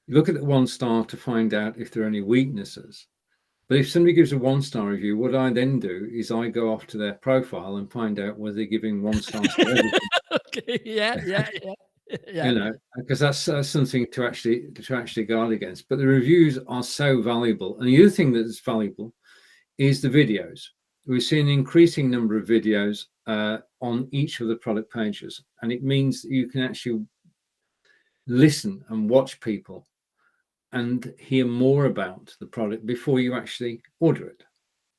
You look at the 1-star to find out if there are any weaknesses. But if somebody gives a 1-star review, what I then do is I go off to their profile and find out whether they're giving 1 stars to everything. Okay. Yeah. Because that's something to actually guard against. But the reviews are so valuable, and the other thing that's valuable is the videos. We see an increasing number of videos on each of the product pages, and it means that you can actually listen and watch people and hear more about the product before you actually order it.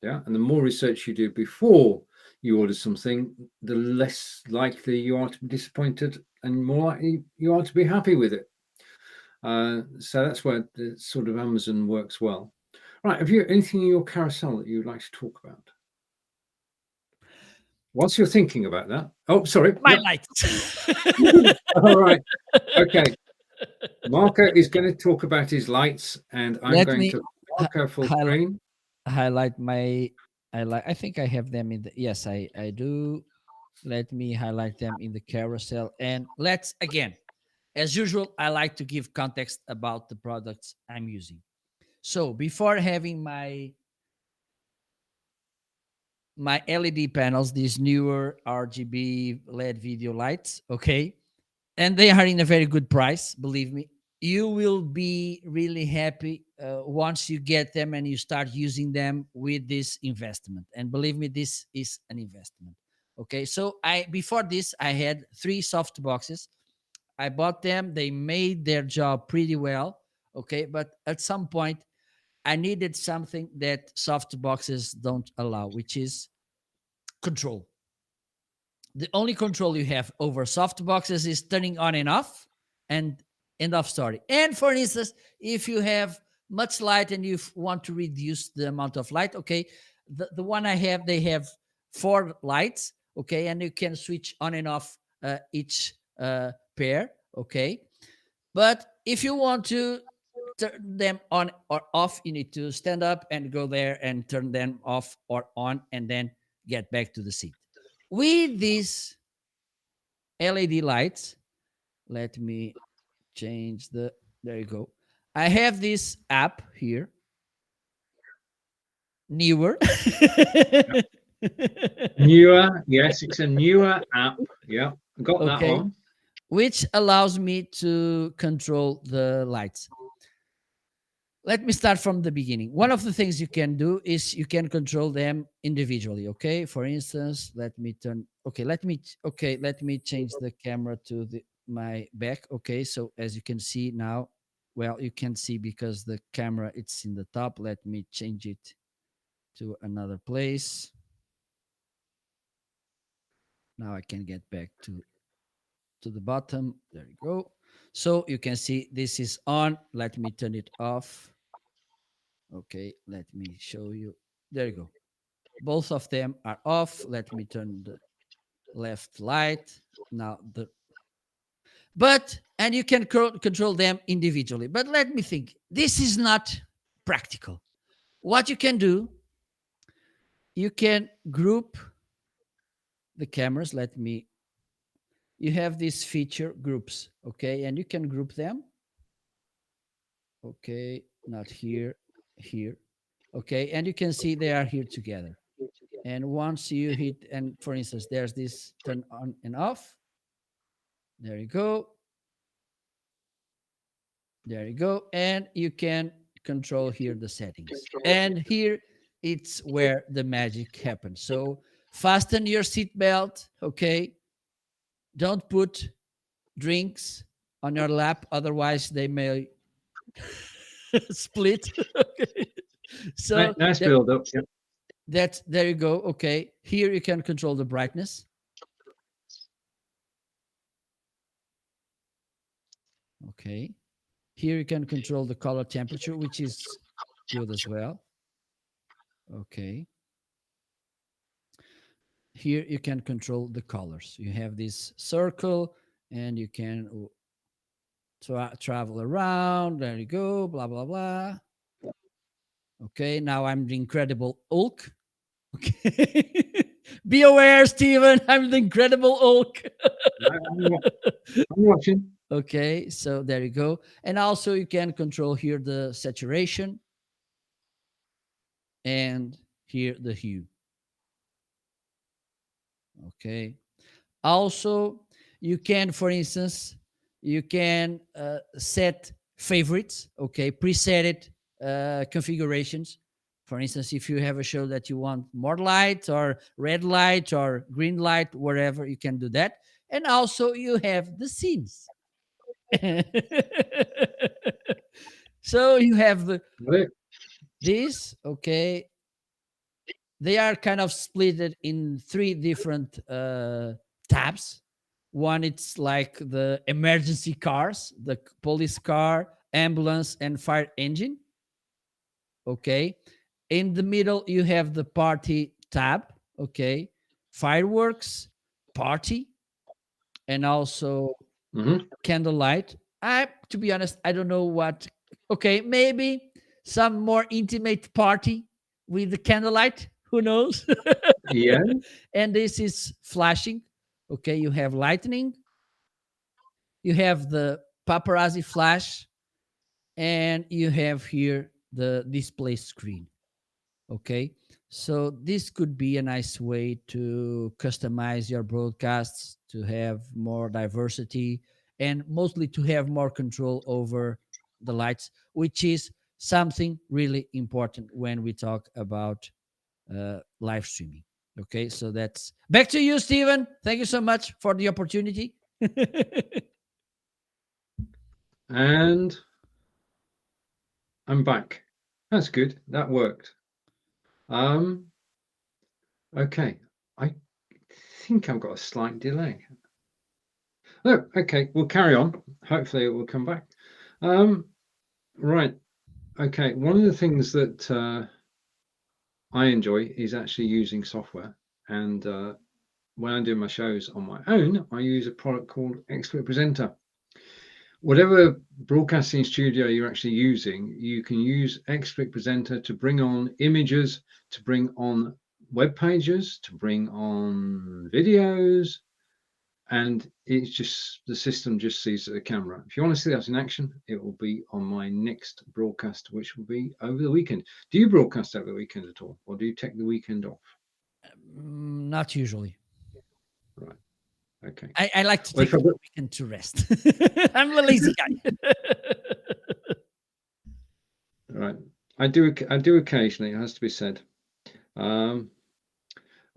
Yeah. And the more research you do before you order something, the less likely you are to be disappointed and more likely you are to be happy with it. So that's where the sort of Amazon works well. Right. Have you anything in your carousel that you'd like to talk about? Whilst you're thinking about that. Oh, sorry. My Yep. lights. All right. Okay. Marco is going to talk about his lights, and I'm Let going me to Marco full highlight, screen. highlight my. I think I have them in the. Yes, I do. Let me highlight them in the carousel, and let's again, as usual, I like to give context about the products I'm using. So before having my LED panels, these newer RGB LED video lights, okay, and they are in a very good price, believe me. You will be really happy once you get them and you start using them with this investment. And believe me, this is an investment. Okay, so I before this I had 3 soft boxes. I bought them, they made their job pretty well. Okay, but at some point I needed something that soft boxes don't allow, which is control. The only control you have over soft boxes is turning on and off, and end of story. And for instance, if you have much light and you want to reduce the amount of light, okay, the one I have, they have 4 lights, okay, and you can switch on and off each pair, okay. But if you want to turn them on or off, you need to stand up and go there and turn them off or on, and then get back to the seat. With these LED lights, let me change there you go. I have this app here, newer. Newer, yes, it's a newer app. Yeah, got that Okay, one. which allows me to control the lights. Let me start from the beginning. One of the things you can do is you can control them individually. Okay, for instance, let me change the camera to my back. Okay, so as you can see now, well, you can see because the camera it's in the top. Let me change it to another place. Now I can get back to the bottom. There you go. So you can see this is on. Let me turn it off. Okay, let me show you. There you go. Both of them are off. Let me turn the left light. Now and you can control them individually. But let me think. This is not practical. What you can do, you can group the cameras. You have this feature groups, okay? And you can group them. Okay, not here, here. Okay, and you can see they are here together. And once you hit, and for instance, there's this turn on and off. There you go. There you go. And you can control here the settings. And here it's where the magic happens. So fasten your seatbelt, okay? Don't put drinks on your lap, otherwise they may split. Okay. So nice build up. Yeah. There you go. Okay. Here you can control the brightness. Okay. Here you can control the color temperature, which is good as well. Okay. Here you can control the colors. You have this circle and you can travel around. There you go. Blah, blah, blah. Okay. Now I'm the Incredible Hulk. Okay. Be aware, Steven. I'm the Incredible Hulk. I'm watching. Okay, so there you go. And also you can control here the saturation and here the hue. Okay. Also, you can, for instance, you can set favorites, okay, preset configurations. For instance, if you have a show that you want more light or red light or green light, wherever, you can do that. And also you have the scenes. So you have this, okay. They are kind of split in 3 different tabs. One, it's like the emergency cars, the police car, ambulance, and fire engine. Okay. In the middle, you have the party tab. Okay. Fireworks, party, and also candlelight. To be honest, I don't know what. Okay, maybe some more intimate party with the candlelight. Who knows? Yeah. And this is flashing. Okay, you have lightning. You have the paparazzi flash, and you have here the display screen. Okay, so this could be a nice way to customize your broadcasts, to have more diversity, and mostly to have more control over the lights, which is something really important when we talk about live streaming. Okay, so that's back to you, Steven. Thank you so much for the opportunity. And I'm back. That's good. That worked. Okay. I think I've got a slight delay. Oh, okay. We'll carry on. Hopefully it will come back. Right. Okay. One of the things that I enjoy is actually using software. And when I do my shows on my own, I use a product called Xsplit Presenter. Whatever broadcasting studio you're actually using, you can use Xsplit Presenter to bring on images, to bring on web pages, to bring on videos, and it's just, the system just sees the camera. If you want to see that in action, it will be on my next broadcast, which will be over the weekend. Do you broadcast over the weekend at all, or do you take the weekend off? Not usually. Right. Okay. I like to take the weekend to rest. I'm a lazy guy. Right. I do occasionally, it has to be said.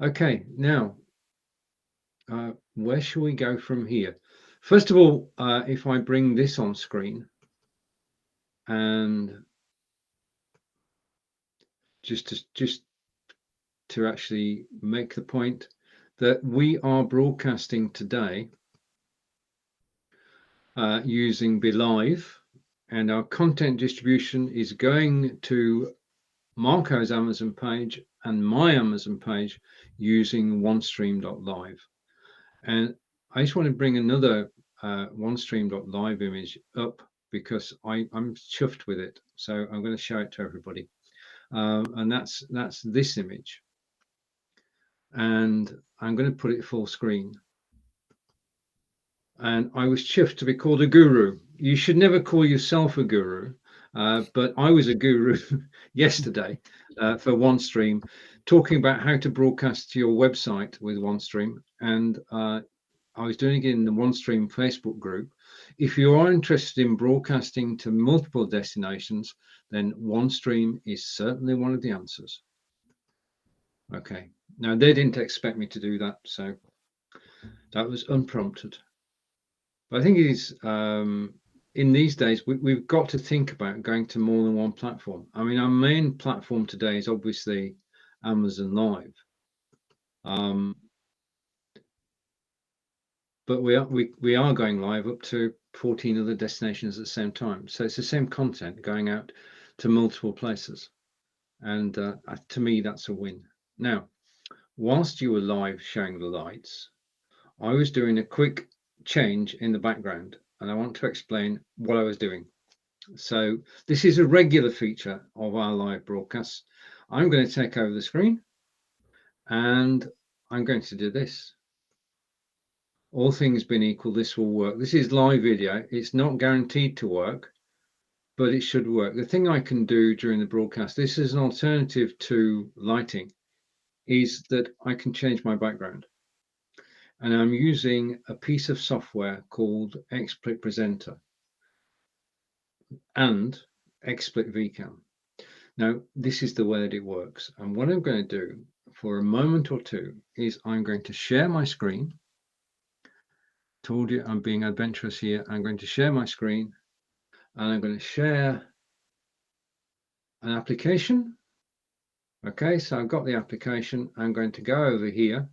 Okay, now where shall we go from here? First of all, if I bring this on screen and just to actually make the point that we are broadcasting today using BeLive, and our content distribution is going to Marco's Amazon page and my Amazon page using onestream.live. And I just want to bring another OneStream.live image up because I'm chuffed with it. So I'm going to show it to everybody. And that's this image. And I'm going to put it full screen. And I was chuffed to be called a guru. You should never call yourself a guru, but I was a guru yesterday for OneStream, talking about how to broadcast to your website with OneStream. And I was doing it in the OneStream Facebook group. If you are interested in broadcasting to multiple destinations, then OneStream is certainly one of the answers. Okay, now they didn't expect me to do that, so that was unprompted. But I think it is, in these days, we've got to think about going to more than one platform. I mean, our main platform today is obviously Amazon Live. But we are going live up to 14 other destinations at the same time. So it's the same content going out to multiple places. And to me, that's a win. Now, whilst you were live showing the lights, I was doing a quick change in the background, and I want to explain what I was doing. So this is a regular feature of our live broadcasts. I'm going to take over the screen and I'm going to do this. All things being equal, this will work. This is live video. It's not guaranteed to work, but it should work. The thing I can do during the broadcast, this is an alternative to lighting, is that I can change my background. And I'm using a piece of software called Xsplit Presenter and Xsplit Vcam. Now, this is the way that it works. And what I'm going to do for a moment or two is I'm going to share my screen. Told you I'm being adventurous here. I'm going to share my screen and I'm going to share an application. Okay, so I've got the application. I'm going to go over here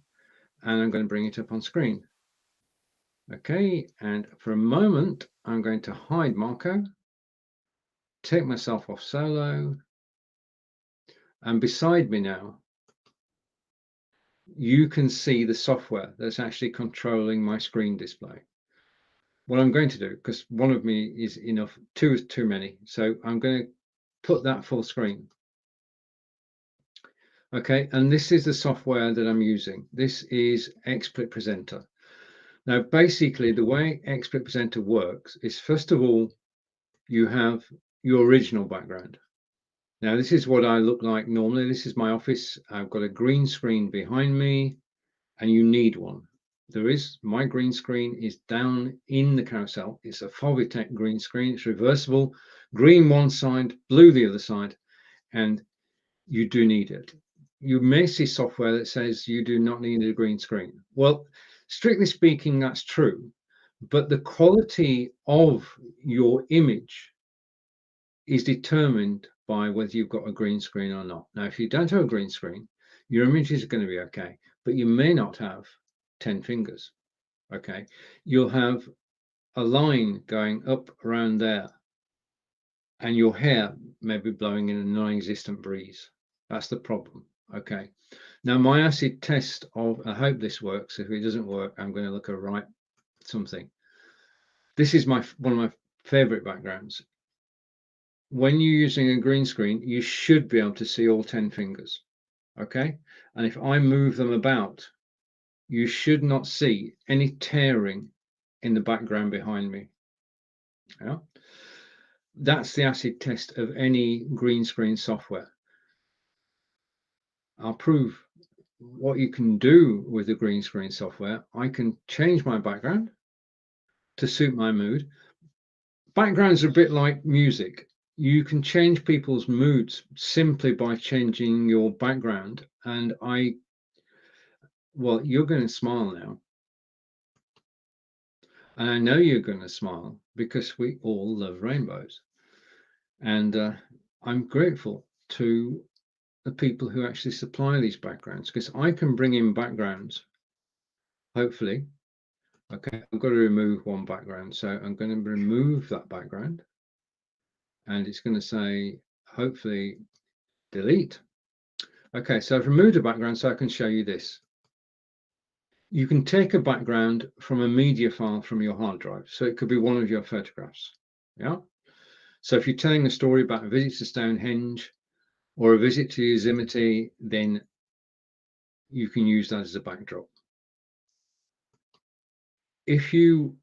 and I'm going to bring it up on screen. Okay, and for a moment, I'm going to hide Marco, take myself off solo, and beside me now, you can see the software that's actually controlling my screen display. What I'm going to do, because one of me is enough, two is too many, so I'm going to put that full screen. Okay, and this is the software that I'm using. This is Xsplit Presenter. Now, basically, the way Xsplit Presenter works is, first of all, you have your original background. Now, this is what I look like normally. This is my office. I've got a green screen behind me, and you need one. My green screen is down in the carousel. It's a Logitech green screen. It's reversible, green one side, blue the other side, and you do need it. You may see software that says you do not need a green screen. Well, strictly speaking, that's true, but the quality of your image is determined by whether you've got a green screen or not. Now, if you don't have a green screen, your image is going to be okay, but you may not have 10 fingers. Okay, you'll have a line going up around there, and your hair may be blowing in a non-existent breeze. That's the problem. Okay, now my acid test of, I hope this works. If it doesn't work, I'm going to look at write something. This is one of my favorite backgrounds. When you're using a green screen, you should be able to see all 10 fingers. Okay, and if I move them about, you should not see any tearing in the background behind me. Yeah, that's the acid test of any green screen software. I'll prove what you can do with the green screen software. I can change my background to suit my mood. Backgrounds are a bit like music. You can change people's moods simply by changing your background. And well, you're going to smile now. And I know you're going to smile because we all love rainbows. And I'm grateful to the people who actually supply these backgrounds, because I can bring in backgrounds, hopefully. Okay, I've got to remove one background. So I'm going to remove that background. And it's going to say, hopefully, delete. Okay, so I've removed the background so I can show you this. you can take a background from a media file from your hard drive. So it could be one of your photographs. Yeah. So if you're telling a story about a visit to Stonehenge or a visit to Yosemite, then you can use that as a backdrop. If you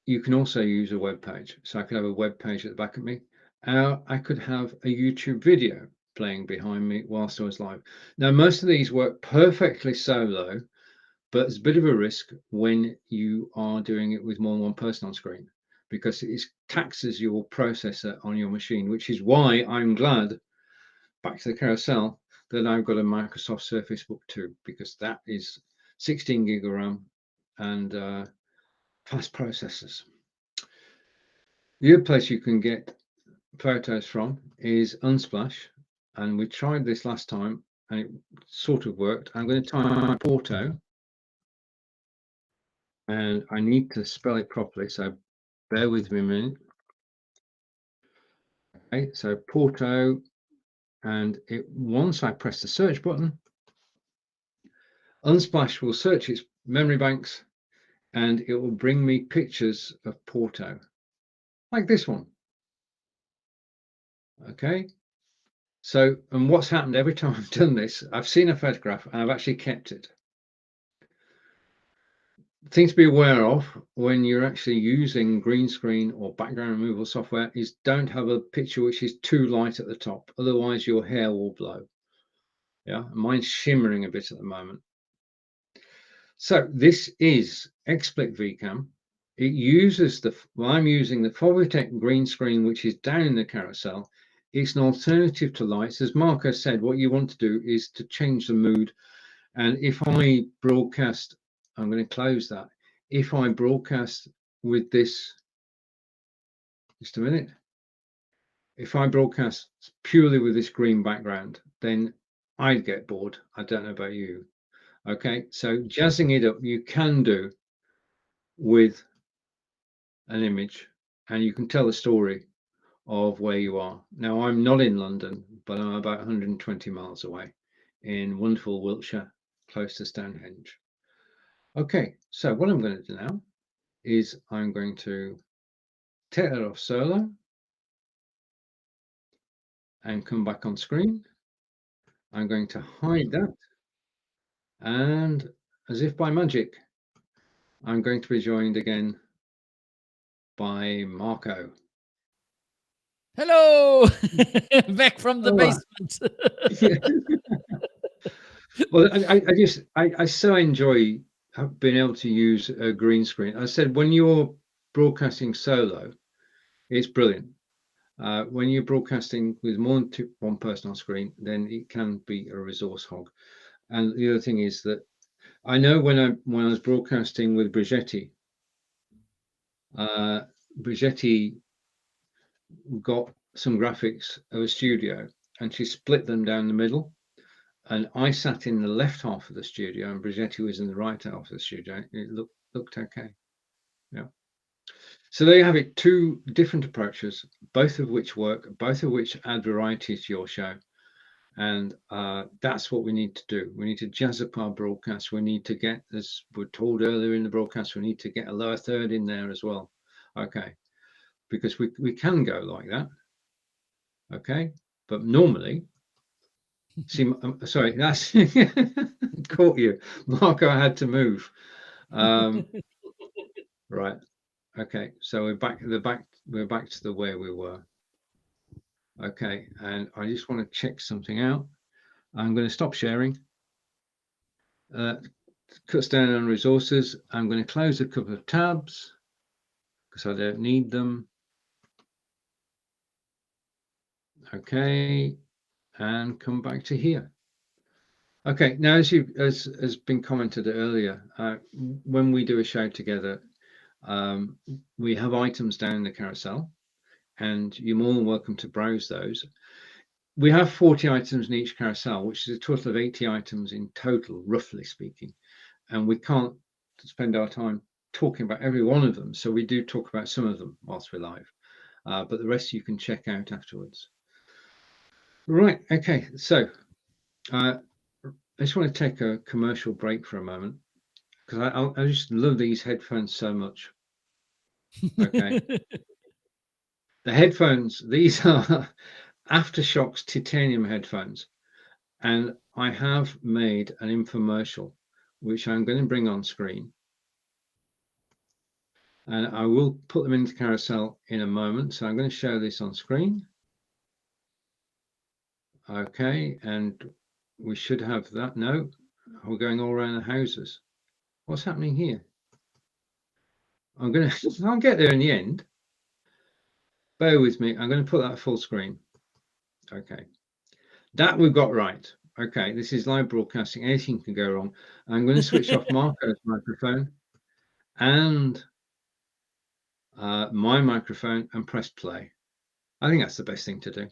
can also use a web page. So I could have a web page at the back of me. I could have a YouTube video playing behind me whilst I was live. Now, most of these work perfectly solo, but it's a bit of a risk when you are doing it with more than one person on screen, because it taxes your processor on your machine, which is why I'm glad, back to the carousel, that I've got a Microsoft Surface Book 2, because that is 16 gig of RAM and fast processors. The other place you can get photos from is Unsplash, and we tried this last time and it sort of worked. I'm going to type Porto, and I need to spell it properly, so bear with me a minute. Okay, so Porto, and once I press the search button, Unsplash will search its memory banks and it will bring me pictures of Porto, like this one. Okay, so, and what's happened every time I've done this, I've seen a photograph and I've actually kept it. Thing to be aware of when you're actually using green screen or background removal software is don't have a picture which is too light at the top, otherwise your hair will blow. Yeah, mine's shimmering a bit at the moment. So this is Xsplit Vcam. It uses I'm using the Logitech green screen, which is down in the carousel. It's an alternative to lights. As Marco said, what you want to do is to change the mood. And if I broadcast, I'm going to close that. If I broadcast with this, just a minute. If I broadcast purely with this green background, then I'd get bored. I don't know about you. Okay, so jazzing it up, you can do with an image, and you can tell the story of where you are. Now, I'm not in London, but I'm about 120 miles away in wonderful Wiltshire, close to Stonehenge. Okay, so what I'm going to do now is I'm going to take that off solo and come back on screen. I'm going to hide that, and as if by magic, I'm going to be joined again by Marco. Hello, back from the basement. Well, I so enjoy being able to use a green screen. I said when you're broadcasting solo, it's brilliant. When you're broadcasting with more than one person on screen, then it can be a resource hog. And the other thing is that I know when I was broadcasting with Brigetti, Brigetti got some graphics of a studio and she split them down the middle. And I sat in the left half of the studio and Brigetti was in the right half of the studio. It looked okay. Yeah. So there you have it, two different approaches, both of which work, both of which add variety to your show. And that's what we need to do. We need to jazz up our broadcast. We need to get, as we're told earlier in the broadcast, we need to get a lower third in there as well. Okay. Because we can go like that. Okay. But normally, see, sorry, that's caught you. Marco had to move. Right. Okay. So we're back to the way we were. Okay. And I just want to check something out. I'm going to stop sharing. Cuts down on resources. I'm going to close a couple of tabs because I don't need them. Okay. And come back to here. Okay, now as has been commented earlier, when we do a show together, we have items down in the carousel, and you're more than welcome to browse those. We have 40 items in each carousel, which is a total of 80 items in total, roughly speaking, and we can't spend our time talking about every one of them, so we do talk about some of them whilst we're live, but the rest you can check out afterwards. Right, okay, so I just want to take a commercial break for a moment because I just love these headphones so much. Okay. The headphones, these are Aftershocks titanium headphones, and I have made an infomercial which I'm going to bring on screen, and I will put them into carousel in a moment. So I'm going to show this on screen. Okay, and we should have that. No, we're going all around the houses. What's happening here? I'll get there in the end. Bear with me. I'm going to put that full screen. Okay, that we've got right. Okay, this is live broadcasting. Anything can go wrong. I'm going to switch off Marco's microphone and my microphone and press play. I think that's the best thing to do.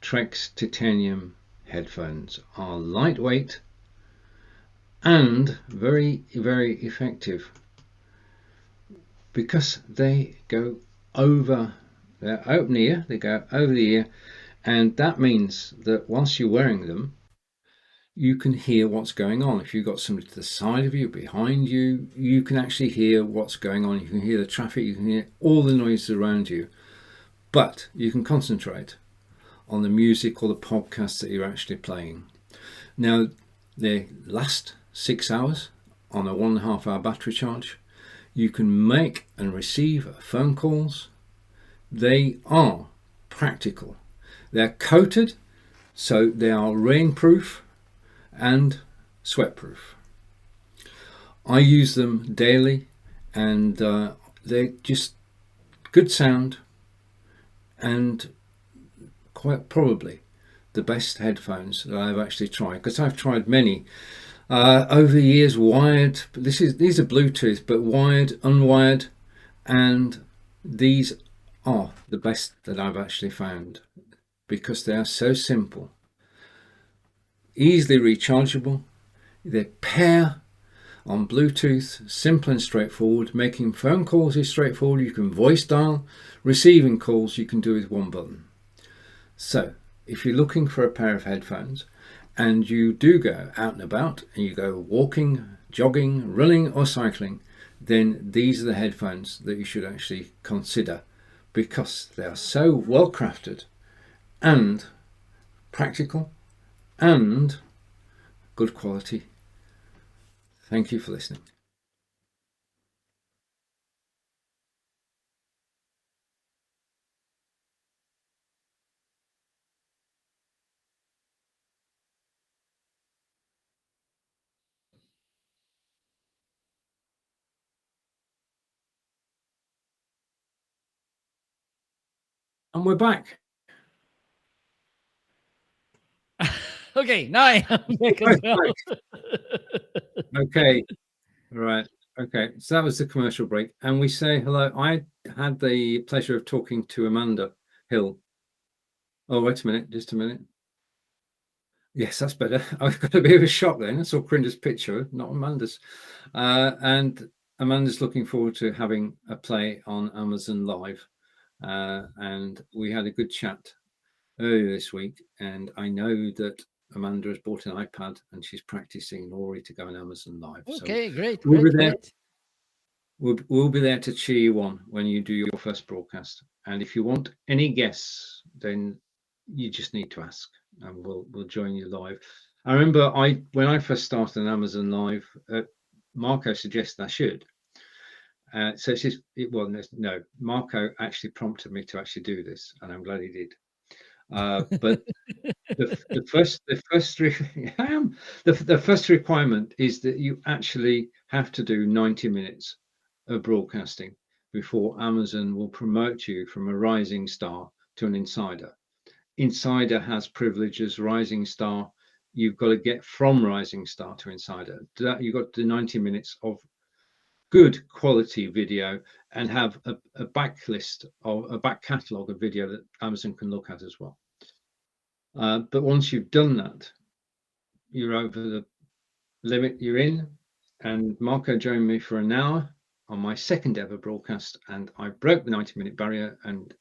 Trex titanium headphones are lightweight and very, very effective because they go over, they're open ear, they go over the ear, and that means that whilst you're wearing them, you can hear what's going on. If you've got somebody to the side of you, behind you, you can actually hear what's going on. You can hear the traffic, you can hear all the noises around you, but you can concentrate on the music or the podcast that you're actually playing. Now, they last 6 hours on a 1.5 hour battery charge. You can make and receive phone calls. They are practical. They're coated, so they are rainproof and sweatproof. I use them daily, and they're just good sound and quite probably the best headphones that I've actually tried, because I've tried many over the years, wired. These are Bluetooth, but wired, unwired, and these are the best that I've actually found because they are so simple, easily rechargeable. They pair on Bluetooth, simple and straightforward. Making phone calls is straightforward. You can voice dial. Receiving calls you can do with one button. So if you're looking for a pair of headphones and you do go out and about and you go walking, jogging, running or cycling, then these are the headphones that you should actually consider because they are so well crafted and practical and good quality. Thank you for listening. And we're back. Okay, now I am back as well. Okay, right. Okay, so that was the commercial break, and we say hello. I had the pleasure of talking to Amanda Hill. Oh, wait a minute, just a minute. Yes, that's better. I've got a bit of a shock then. I saw Corinda's picture, not Amanda's. And Amanda's looking forward to having a play on Amazon Live. And we had a good chat earlier this week, and I know that Amanda has bought an iPad and she's practicing Rory to go on Amazon Live. Okay, so great, we'll great, be there. great. We'll be there to cheer you on when you do your first broadcast. And if you want any guests, then you just need to ask, and we'll join you live. I remember when I first started on Amazon Live, Marco suggested I should. So no, Marco actually prompted me to actually do this, and I'm glad he did. But the first requirement is that you actually have to do 90 minutes of broadcasting before Amazon will promote you from a rising star to an insider. Insider has privileges. Rising star, you've got to get from rising star to insider. You've got to do 90 minutes of good quality video and have a backlist or a back catalogue of video that Amazon can look at as well. But once you've done that, you're over the limit, you're in. And Marco joined me for an hour on my second ever broadcast, and I broke the 90-minute barrier, and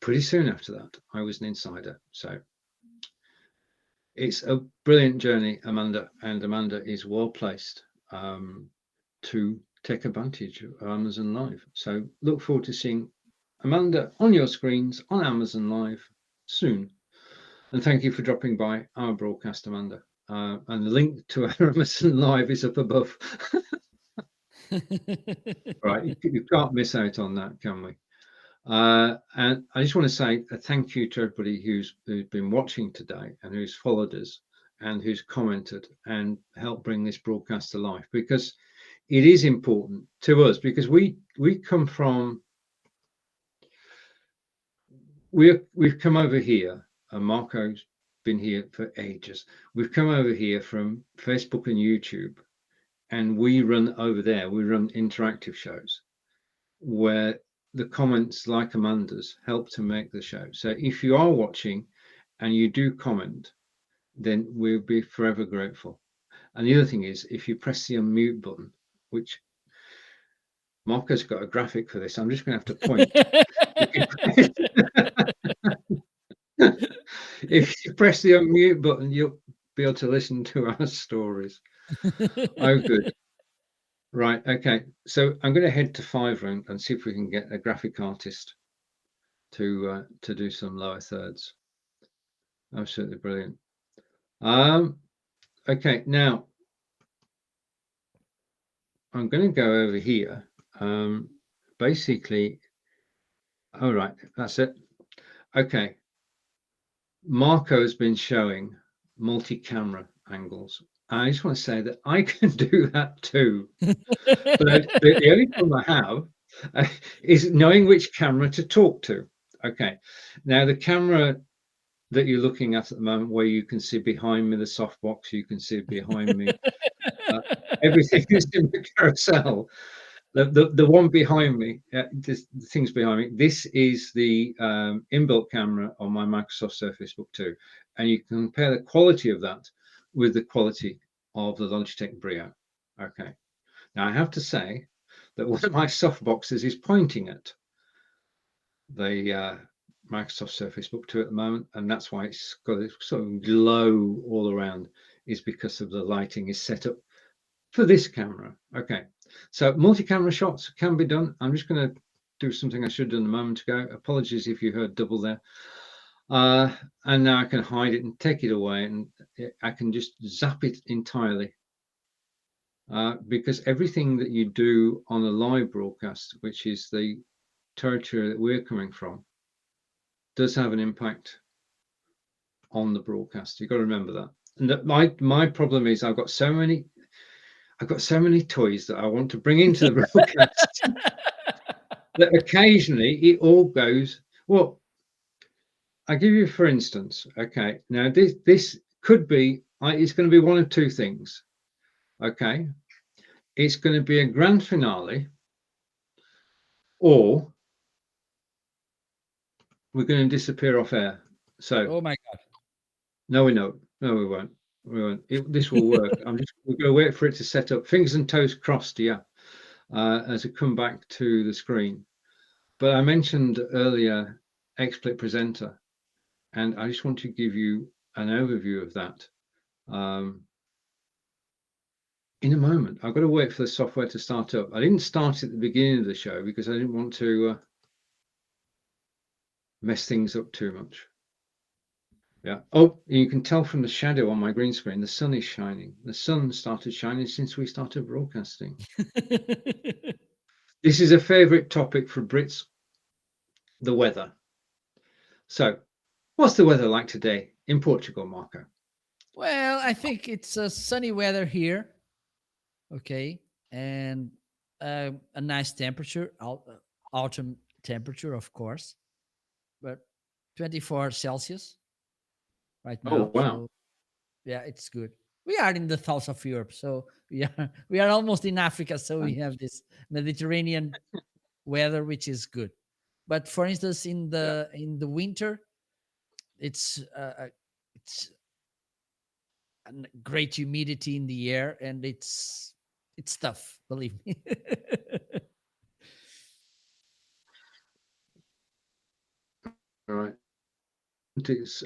pretty soon after that I was an insider. So it's a brilliant journey, Amanda, and Amanda is well placed to take advantage of Amazon Live. So look forward to seeing Amanda on your screens on Amazon Live soon. And thank you for dropping by our broadcast, Amanda. And the link to our Amazon Live is up above. Right, you can't miss out on that, can we? And I just want to say a thank you to everybody who's been watching today and who's followed us and who's commented and helped bring this broadcast to life, because it is important to us, because we come from, we've come over here, and Marco's been here for ages. We've come over here from Facebook and YouTube, and we run over there, we run interactive shows where the comments, like Amanda's, help to make the show. So if you are watching and you do comment, then we'll be forever grateful. And the other thing is, if you press the unmute button, which Marco's got a graphic for this, I'm just going to have to point. If you press the unmute button, you'll be able to listen to our stories. Oh, good. Right, okay. So I'm going to head to Fiverr and see if we can get a graphic artist to do some lower thirds. Absolutely brilliant. Okay, now I'm going to go over here. Basically, all right, that's it. Okay, Marco has been showing multi-camera angles. I just want to say that I can do that too. But the only problem I have is knowing which camera to talk to. Okay, now the camera that you're looking at the moment, where you can see behind me the softbox, you can see behind me everything is in the carousel. The one behind me, the things behind me, this is the inbuilt camera on my Microsoft Surface Book 2, and you can compare the quality of that with the quality of the Logitech Brio. Okay, now I have to say that one of my softboxes is pointing at the Microsoft Surface Book 2 at the moment, and that's why it's got a sort of glow all around, is because of the lighting is set up for this camera. Okay, so multi-camera shots can be done. I'm just going to do something I should have done a moment ago. Apologies if you heard double there. And now I can hide it and take it away, and I can just zap it entirely. Because everything that you do on a live broadcast, which is the territory that we're coming from, does have an impact on the broadcast. You've got to remember that. And that my problem is I've got so many toys that I want to bring into the broadcast that occasionally it all goes. Well, I give you, for instance, okay, now this could be, it's going to be one of two things. Okay, it's going to be a grand finale, or we're going to disappear off air. So, oh my God. No, we won't. We won't. This will work. We're going to wait for it to set up. Fingers and toes crossed, yeah, as it come back to the screen. But I mentioned earlier Xsplit Presenter, and I just want to give you an overview of that. In a moment, I've got to wait for the software to start up. I didn't start at the beginning of the show because I didn't want to mess things up too much. Yeah. Oh, you can tell from the shadow on my green screen, the sun is shining. The sun started shining since we started broadcasting. This is a favorite topic for Brits, the weather. So, what's the weather like today in Portugal, Marco? Well, I think it's sunny weather here. Okay. And a nice temperature, autumn temperature, of course, but 24 Celsius right now. Oh, wow. So yeah, it's good. We are in the south of Europe, so we are almost in Africa, so we have this Mediterranean weather, which is good. But for instance, in the winter, it's great humidity in the air, and it's tough, believe me. All right.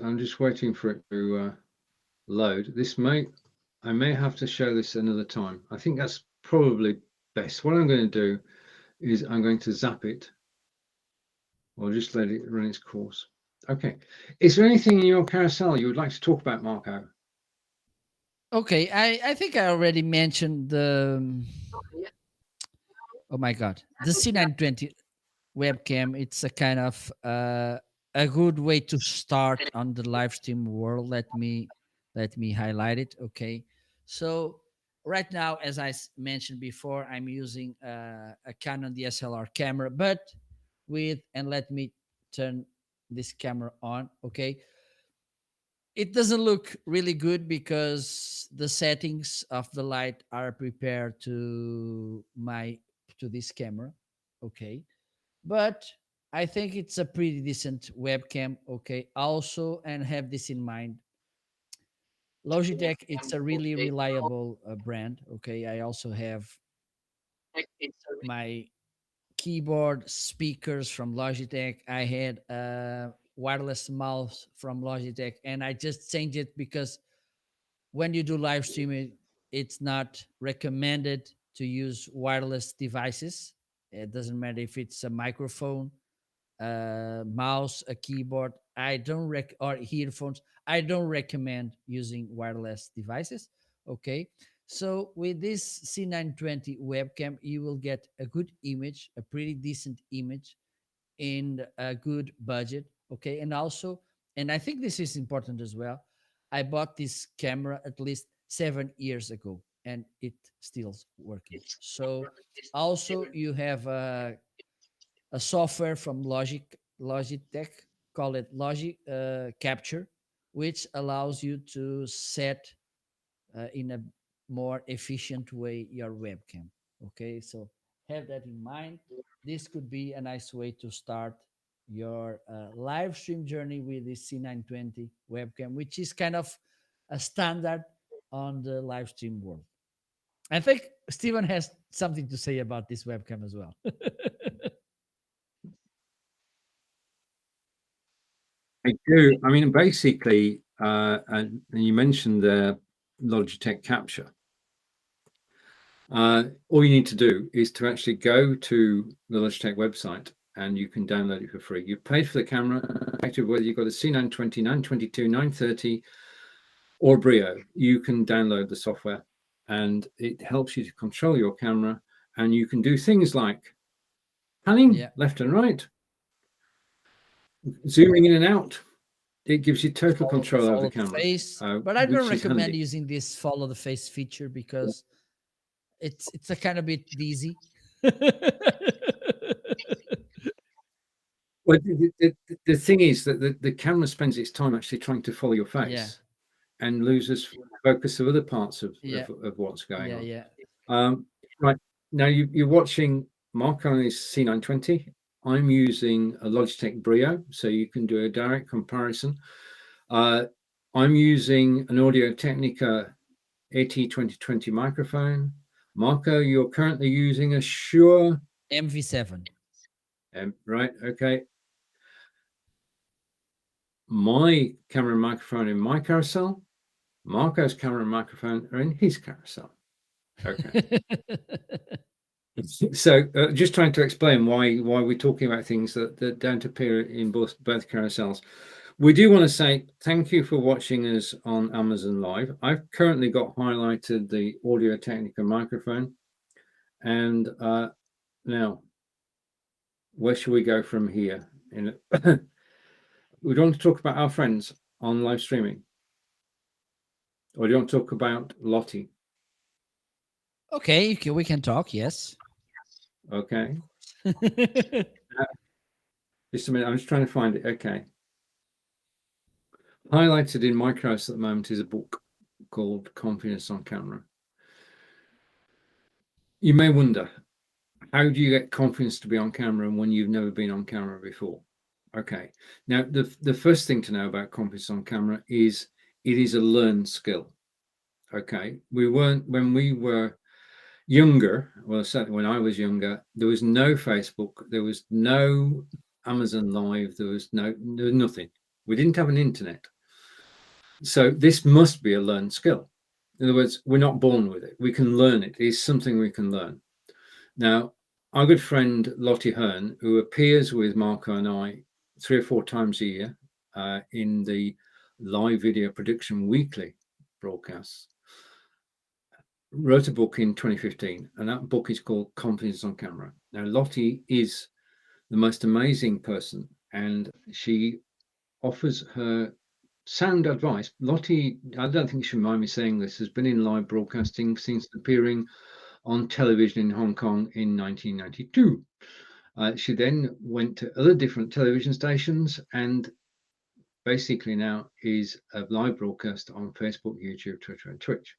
I'm just waiting for it to load. I may have to show this another time. I think that's probably best. What I'm going to do is I'm going to zap it, or just let it run its course. Okay. Is there anything in your carousel you would like to talk about, Marco? Okay, I think I already mentioned the oh my god, the C920 webcam. It's a kind of a good way to start on the live stream world. Let me highlight it. Okay, so right now, as I mentioned before, I'm using a Canon DSLR camera, but and let me turn this camera on. Okay, it doesn't look really good because the settings of the light are prepared to this camera. Okay, but I think it's a pretty decent webcam. Okay, also, and have this in mind, Logitech, it's a really reliable brand. Okay, I also have my keyboard speakers from Logitech. I had a wireless mouse from Logitech, and I just changed it because when you do live streaming, it's not recommended to use wireless devices. It doesn't matter if it's a microphone, a mouse, a keyboard. Or earphones. I don't recommend using wireless devices. Okay. So with this C920 webcam, you will get a good image, a pretty decent image in a good budget. Okay. And I think this is important as well. I bought this camera at least 7 years ago and it still working. So also you have a software from Logitech, call it Capture, which allows you to set in a more efficient way your webcam. Okay, so have that in mind. This could be a nice way to start your live stream journey with this C920 webcam, which is kind of a standard on the live stream world. I think Stephen has something to say about this webcam as well. I do. I mean, basically, and you mentioned the Logitech Capture. All you need to do is to actually go to the Logitech website and you can download it for free. You pay for the camera, whether you've got a C920, 922, 930, or Brio, you can download the software and it helps you to control your camera. And you can do things like panning left and right, zooming in and out. It gives you total control over the camera. Face, but I don't recommend using this follow the face feature because it's a kind of bit dizzy. Well, the thing is that the camera spends its time actually trying to follow your face and loses focus of other parts of what's going on. Right now, you're watching Mark on his C920. I'm using a Logitech Brio, so you can do a direct comparison. I'm using an Audio-Technica AT2020 microphone. Marco, you're currently using a Shure MV7. Right, okay. My camera and microphone in my carousel, Marco's camera and microphone are in his carousel. Okay. So just trying to explain why we're talking about things that don't appear in both carousels. We do want to say thank you for watching us on Amazon Live. I've currently got highlighted the Audio-Technica microphone. And now, where should we go from here? We want to talk about our friends on live streaming. Or do you want to talk about Lottie? Okay, we can talk, yes. Okay. Just a minute, I'm just trying to find it. Okay. Highlighted in my carousel at the moment is a book called Confidence on Camera. You may wonder, how do you get confidence to be on camera when you've never been on camera before? Okay. Now, the first thing to know about confidence on camera is it is a learned skill. Okay. When we were younger, well, certainly when I was younger, there was no Facebook, there was no Amazon Live, there was nothing. We didn't have an internet. So this must be a learned skill. In other words, we're not born with it. We can learn it. It's something we can learn. Now, our good friend Lottie Hearn, who appears with Marco and I 3 or 4 times a year in the live video production weekly broadcasts, wrote a book in 2015, and that book is called Confidence on Camera. Now, Lottie is the most amazing person, and she offers her sound advice. Lottie, I don't think you should mind me saying this, has been in live broadcasting since appearing on television in Hong Kong in 1992. She then went to other different television stations and basically now is a live broadcast on Facebook, YouTube, Twitter, and Twitch.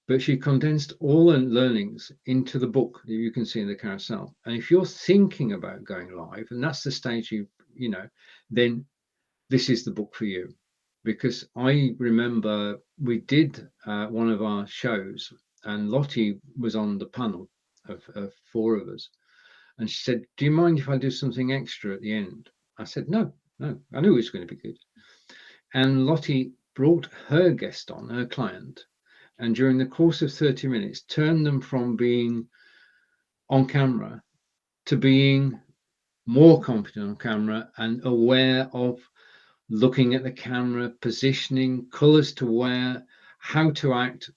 But she condensed all the learnings into the book that you can see in the carousel. And if you're thinking about going live, and that's the stage you know, then this is the book for you. Because I remember we did one of our shows, and Lottie was on the panel of 4 of us. And she said, "Do you mind if I do something extra at the end?" I said, no. I knew it was going to be good. And Lottie brought her guest on, her client, and during the course of 30 minutes, turned them from being on camera to being more confident on camera and aware of looking at the camera, positioning, colors to wear, how to act,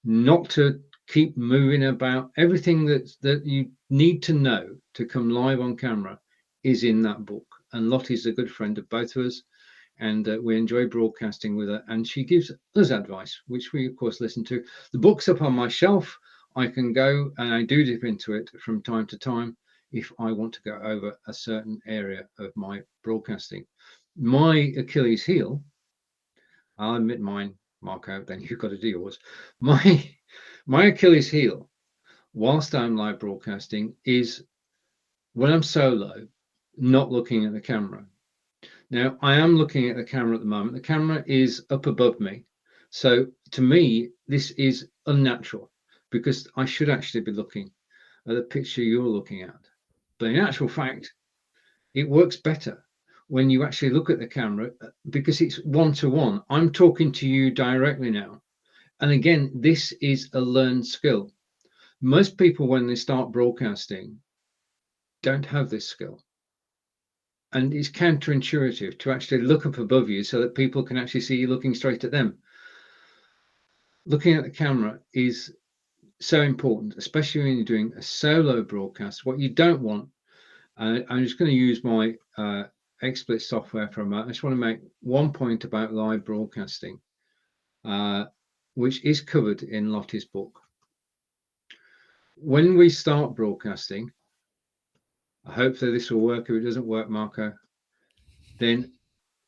not to keep moving about. Everything that you need to know to come live on camera is in that book. And Lottie's a good friend of both of us, and we enjoy broadcasting with her, and she gives us advice, which we of course listen to. The book's up on my shelf. I can go and I do dip into it from time to time if I want to go over a certain area of my broadcasting. My Achilles heel, I'll admit mine, Marco, then you've got to do yours. My Achilles heel, whilst I'm live broadcasting, is when I'm solo, not looking at the camera. Now, I am looking at the camera at the moment. The camera is up above me. So to me, this is unnatural because I should actually be looking at the picture you're looking at. But in actual fact, it works better when you actually look at the camera because it's one-to-one. I'm talking to you directly now. And again, this is a learned skill. Most people, when they start broadcasting, don't have this skill. And it's counterintuitive to actually look up above you so that people can actually see you looking straight at them. Looking at the camera is so important, especially when you're doing a solo broadcast. What you don't want, I'm just going to use my Xsplit software for a moment. I just want to make one point about live broadcasting, which is covered in Lottie's book. When we start broadcasting, I hope that this will work. If it doesn't work, Marco, then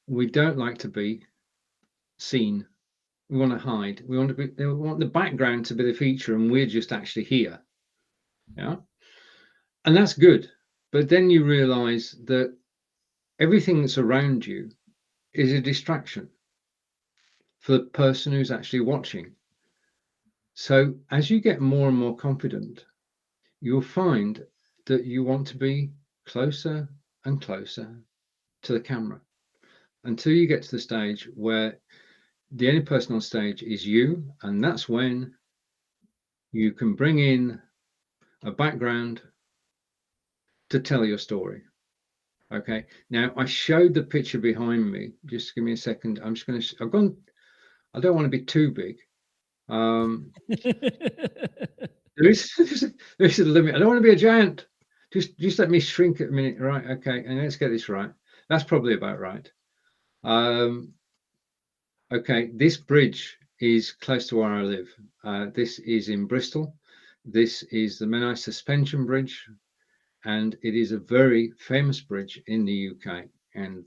we don't like to be seen. We want to hide. We want the background to be the feature, and we're just actually here. Yeah, and that's good. But then you realize that everything that's around you is a distraction for the person who's actually watching. So as you get more and more confident, you'll find that you want to be closer and closer to the camera until you get to the stage where the only person on stage is you, and that's when you can bring in a background to tell your story. Okay, now I showed the picture behind me. Just give me a second. I'm just going to, I don't want to be too big. There is a limit. I don't want to be a giant. Just let me shrink it a minute. Right, okay, and let's get this right. That's probably about right. Okay, this bridge is close to where I live. This is in Bristol. This is the Menai Suspension Bridge, and it is a very famous bridge in the UK. And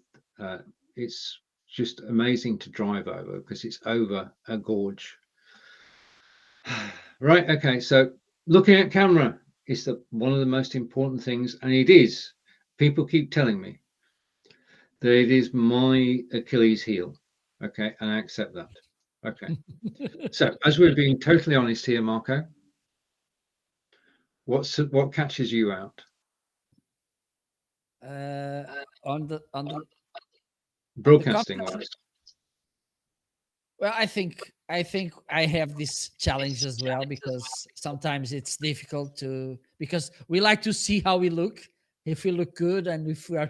it's just amazing to drive over because it's over a gorge. Right, okay, so looking at camera is one of the most important things, and it is. People keep telling me that it is my Achilles heel. Okay, and I accept that. Okay. So as we're being totally honest here, Marco, what catches you out? On the Broadcasting wise. Well, I think I have this challenge as well, because sometimes it's difficult to, because we like to see how we look, if we look good, and if we are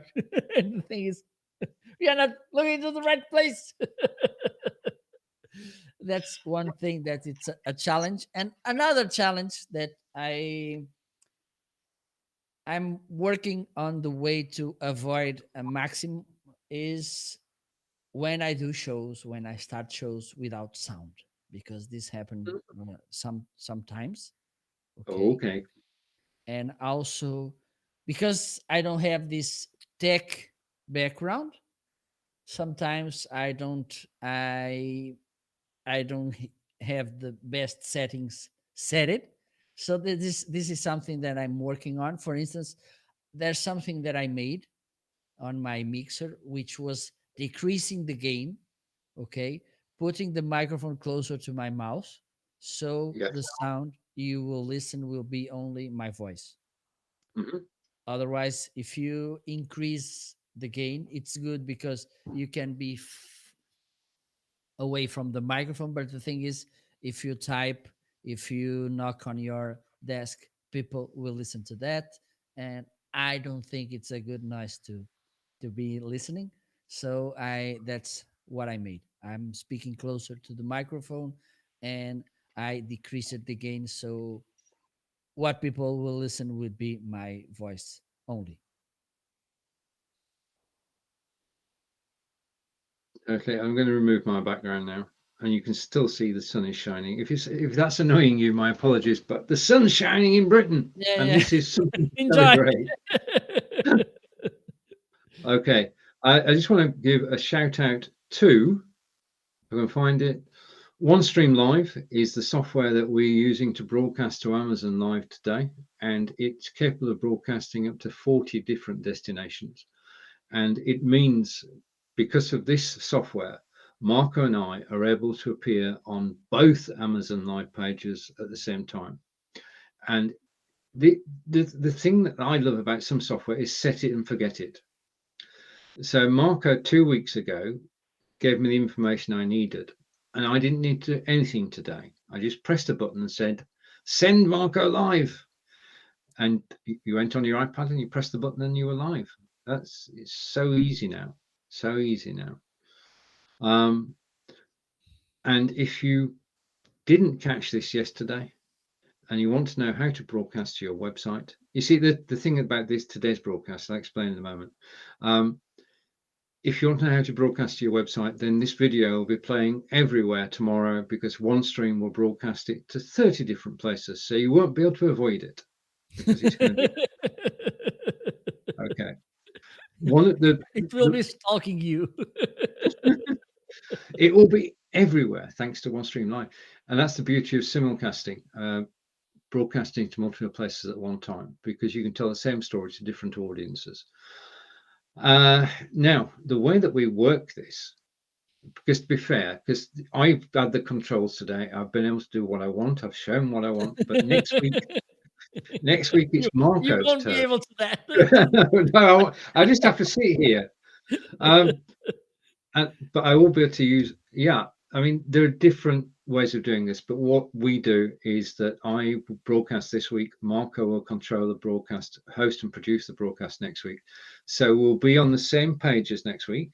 and the thing is we are not looking to the right place. That's one thing that it's a challenge. And another challenge that I'm working on the way to avoid a maximum is when I do shows, when I start shows without sound, because this happened sometimes. Okay. Okay. And also because I don't have this tech background, sometimes I don't have the best settings set it. So this is something that I'm working on. For instance, there's something that I made on my mixer, which was decreasing the gain, okay, putting the microphone closer to my mouth, so Yes. the sound you will listen will be only my voice. Mhm. Otherwise, if you increase the gain, it's good because you can be away from the microphone. But the thing is, if you type, if you knock on your desk, people will listen to that, and I don't think it's a good noise to be listening. So I that's what I made. I'm speaking closer to the microphone, and I decreased the gain, so what people will listen would be my voice only. Okay, I'm going to remove my background now, and you can still see the sun is shining. If that's annoying you, my apologies, but the sun's shining in Britain, Yeah, and yeah. this is something to Enjoy. celebrate. Okay, I just want to give a shout out to, if I can find it, OneStream Live is the software that we're using to broadcast to Amazon Live today, and it's capable of broadcasting up to 40 different destinations. And it means, because of this software, Marco and I are able to appear on both Amazon Live pages at the same time. And the thing that I love about some software is set it and forget it. So Marco 2 weeks ago gave me the information I needed, and I didn't need to do anything today. I just pressed a button and said, "Send Marco live," and you went on your iPad and you pressed the button and you were live. It's so easy now, so easy now. And if you didn't catch this yesterday and you want to know how to broadcast to your website, you see the thing about this today's broadcast, I'll explain in a moment. If you want to know how to broadcast to your website, then this video will be playing everywhere tomorrow, because OneStream will broadcast it to 30 different places. So you won't be able to avoid it, because it's going to be okay. One of It will be stalking you. it will be everywhere thanks to OneStream Live, and that's the beauty of simulcasting, broadcasting to multiple places at one time, because you can tell the same story to different audiences. Now, the way that we work this, because to be fair, because I've had the controls today, I've been able to do what I want, I've shown what I want, but next week it's you Marco's won't be turn. able to that. No, I just have to sit here. But I will be able to use, yeah, I mean, there are different ways of doing this, but what we do is that I broadcast this week, Marco will control the broadcast, host and produce the broadcast next week. So we'll be on the same pages next week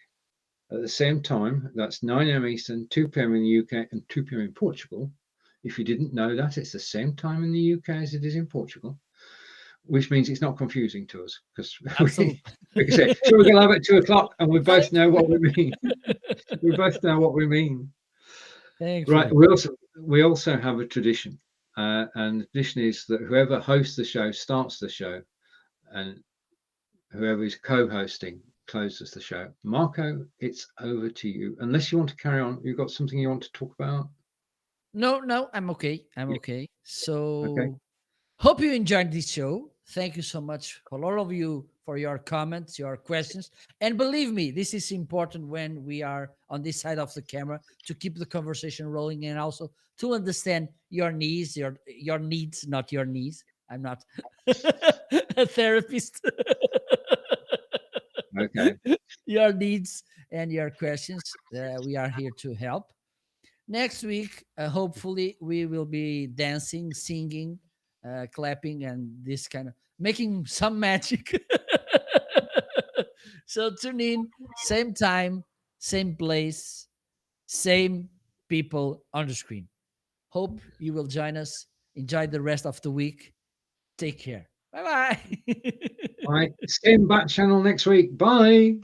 at the same time. That's 9 a.m. Eastern, 2 p.m. in the UK, and 2 p.m. in Portugal. If you didn't know that, it's the same time in the UK as it is in Portugal, which means it's not confusing to us, because Absolutely. we can say, so we're going to have it at 2 o'clock, and we both know what we mean. We both know what we mean. Thankfully. Right. We also have a tradition, and the tradition is that whoever hosts the show starts the show, and whoever is co-hosting closes the show. Marco, it's over to you. Unless you want to carry on, you've got something you want to talk about? No, I'm okay. I'm Yeah. okay. So Okay. hope you enjoyed this show. Thank you so much for all of you for your comments, your questions. And believe me, this is important when we are on this side of the camera, to keep the conversation rolling, and also to understand your needs, your needs, not your knees. I'm not a therapist. Okay. Your needs and your questions. We are here to help. Next week, hopefully, we will be dancing, singing, clapping, and this kind of making some magic. So tune in, same time, same place, same people on the screen. Hope you will join us. Enjoy the rest of the week. Take care. Bye bye. All right. Same back channel next week. Bye.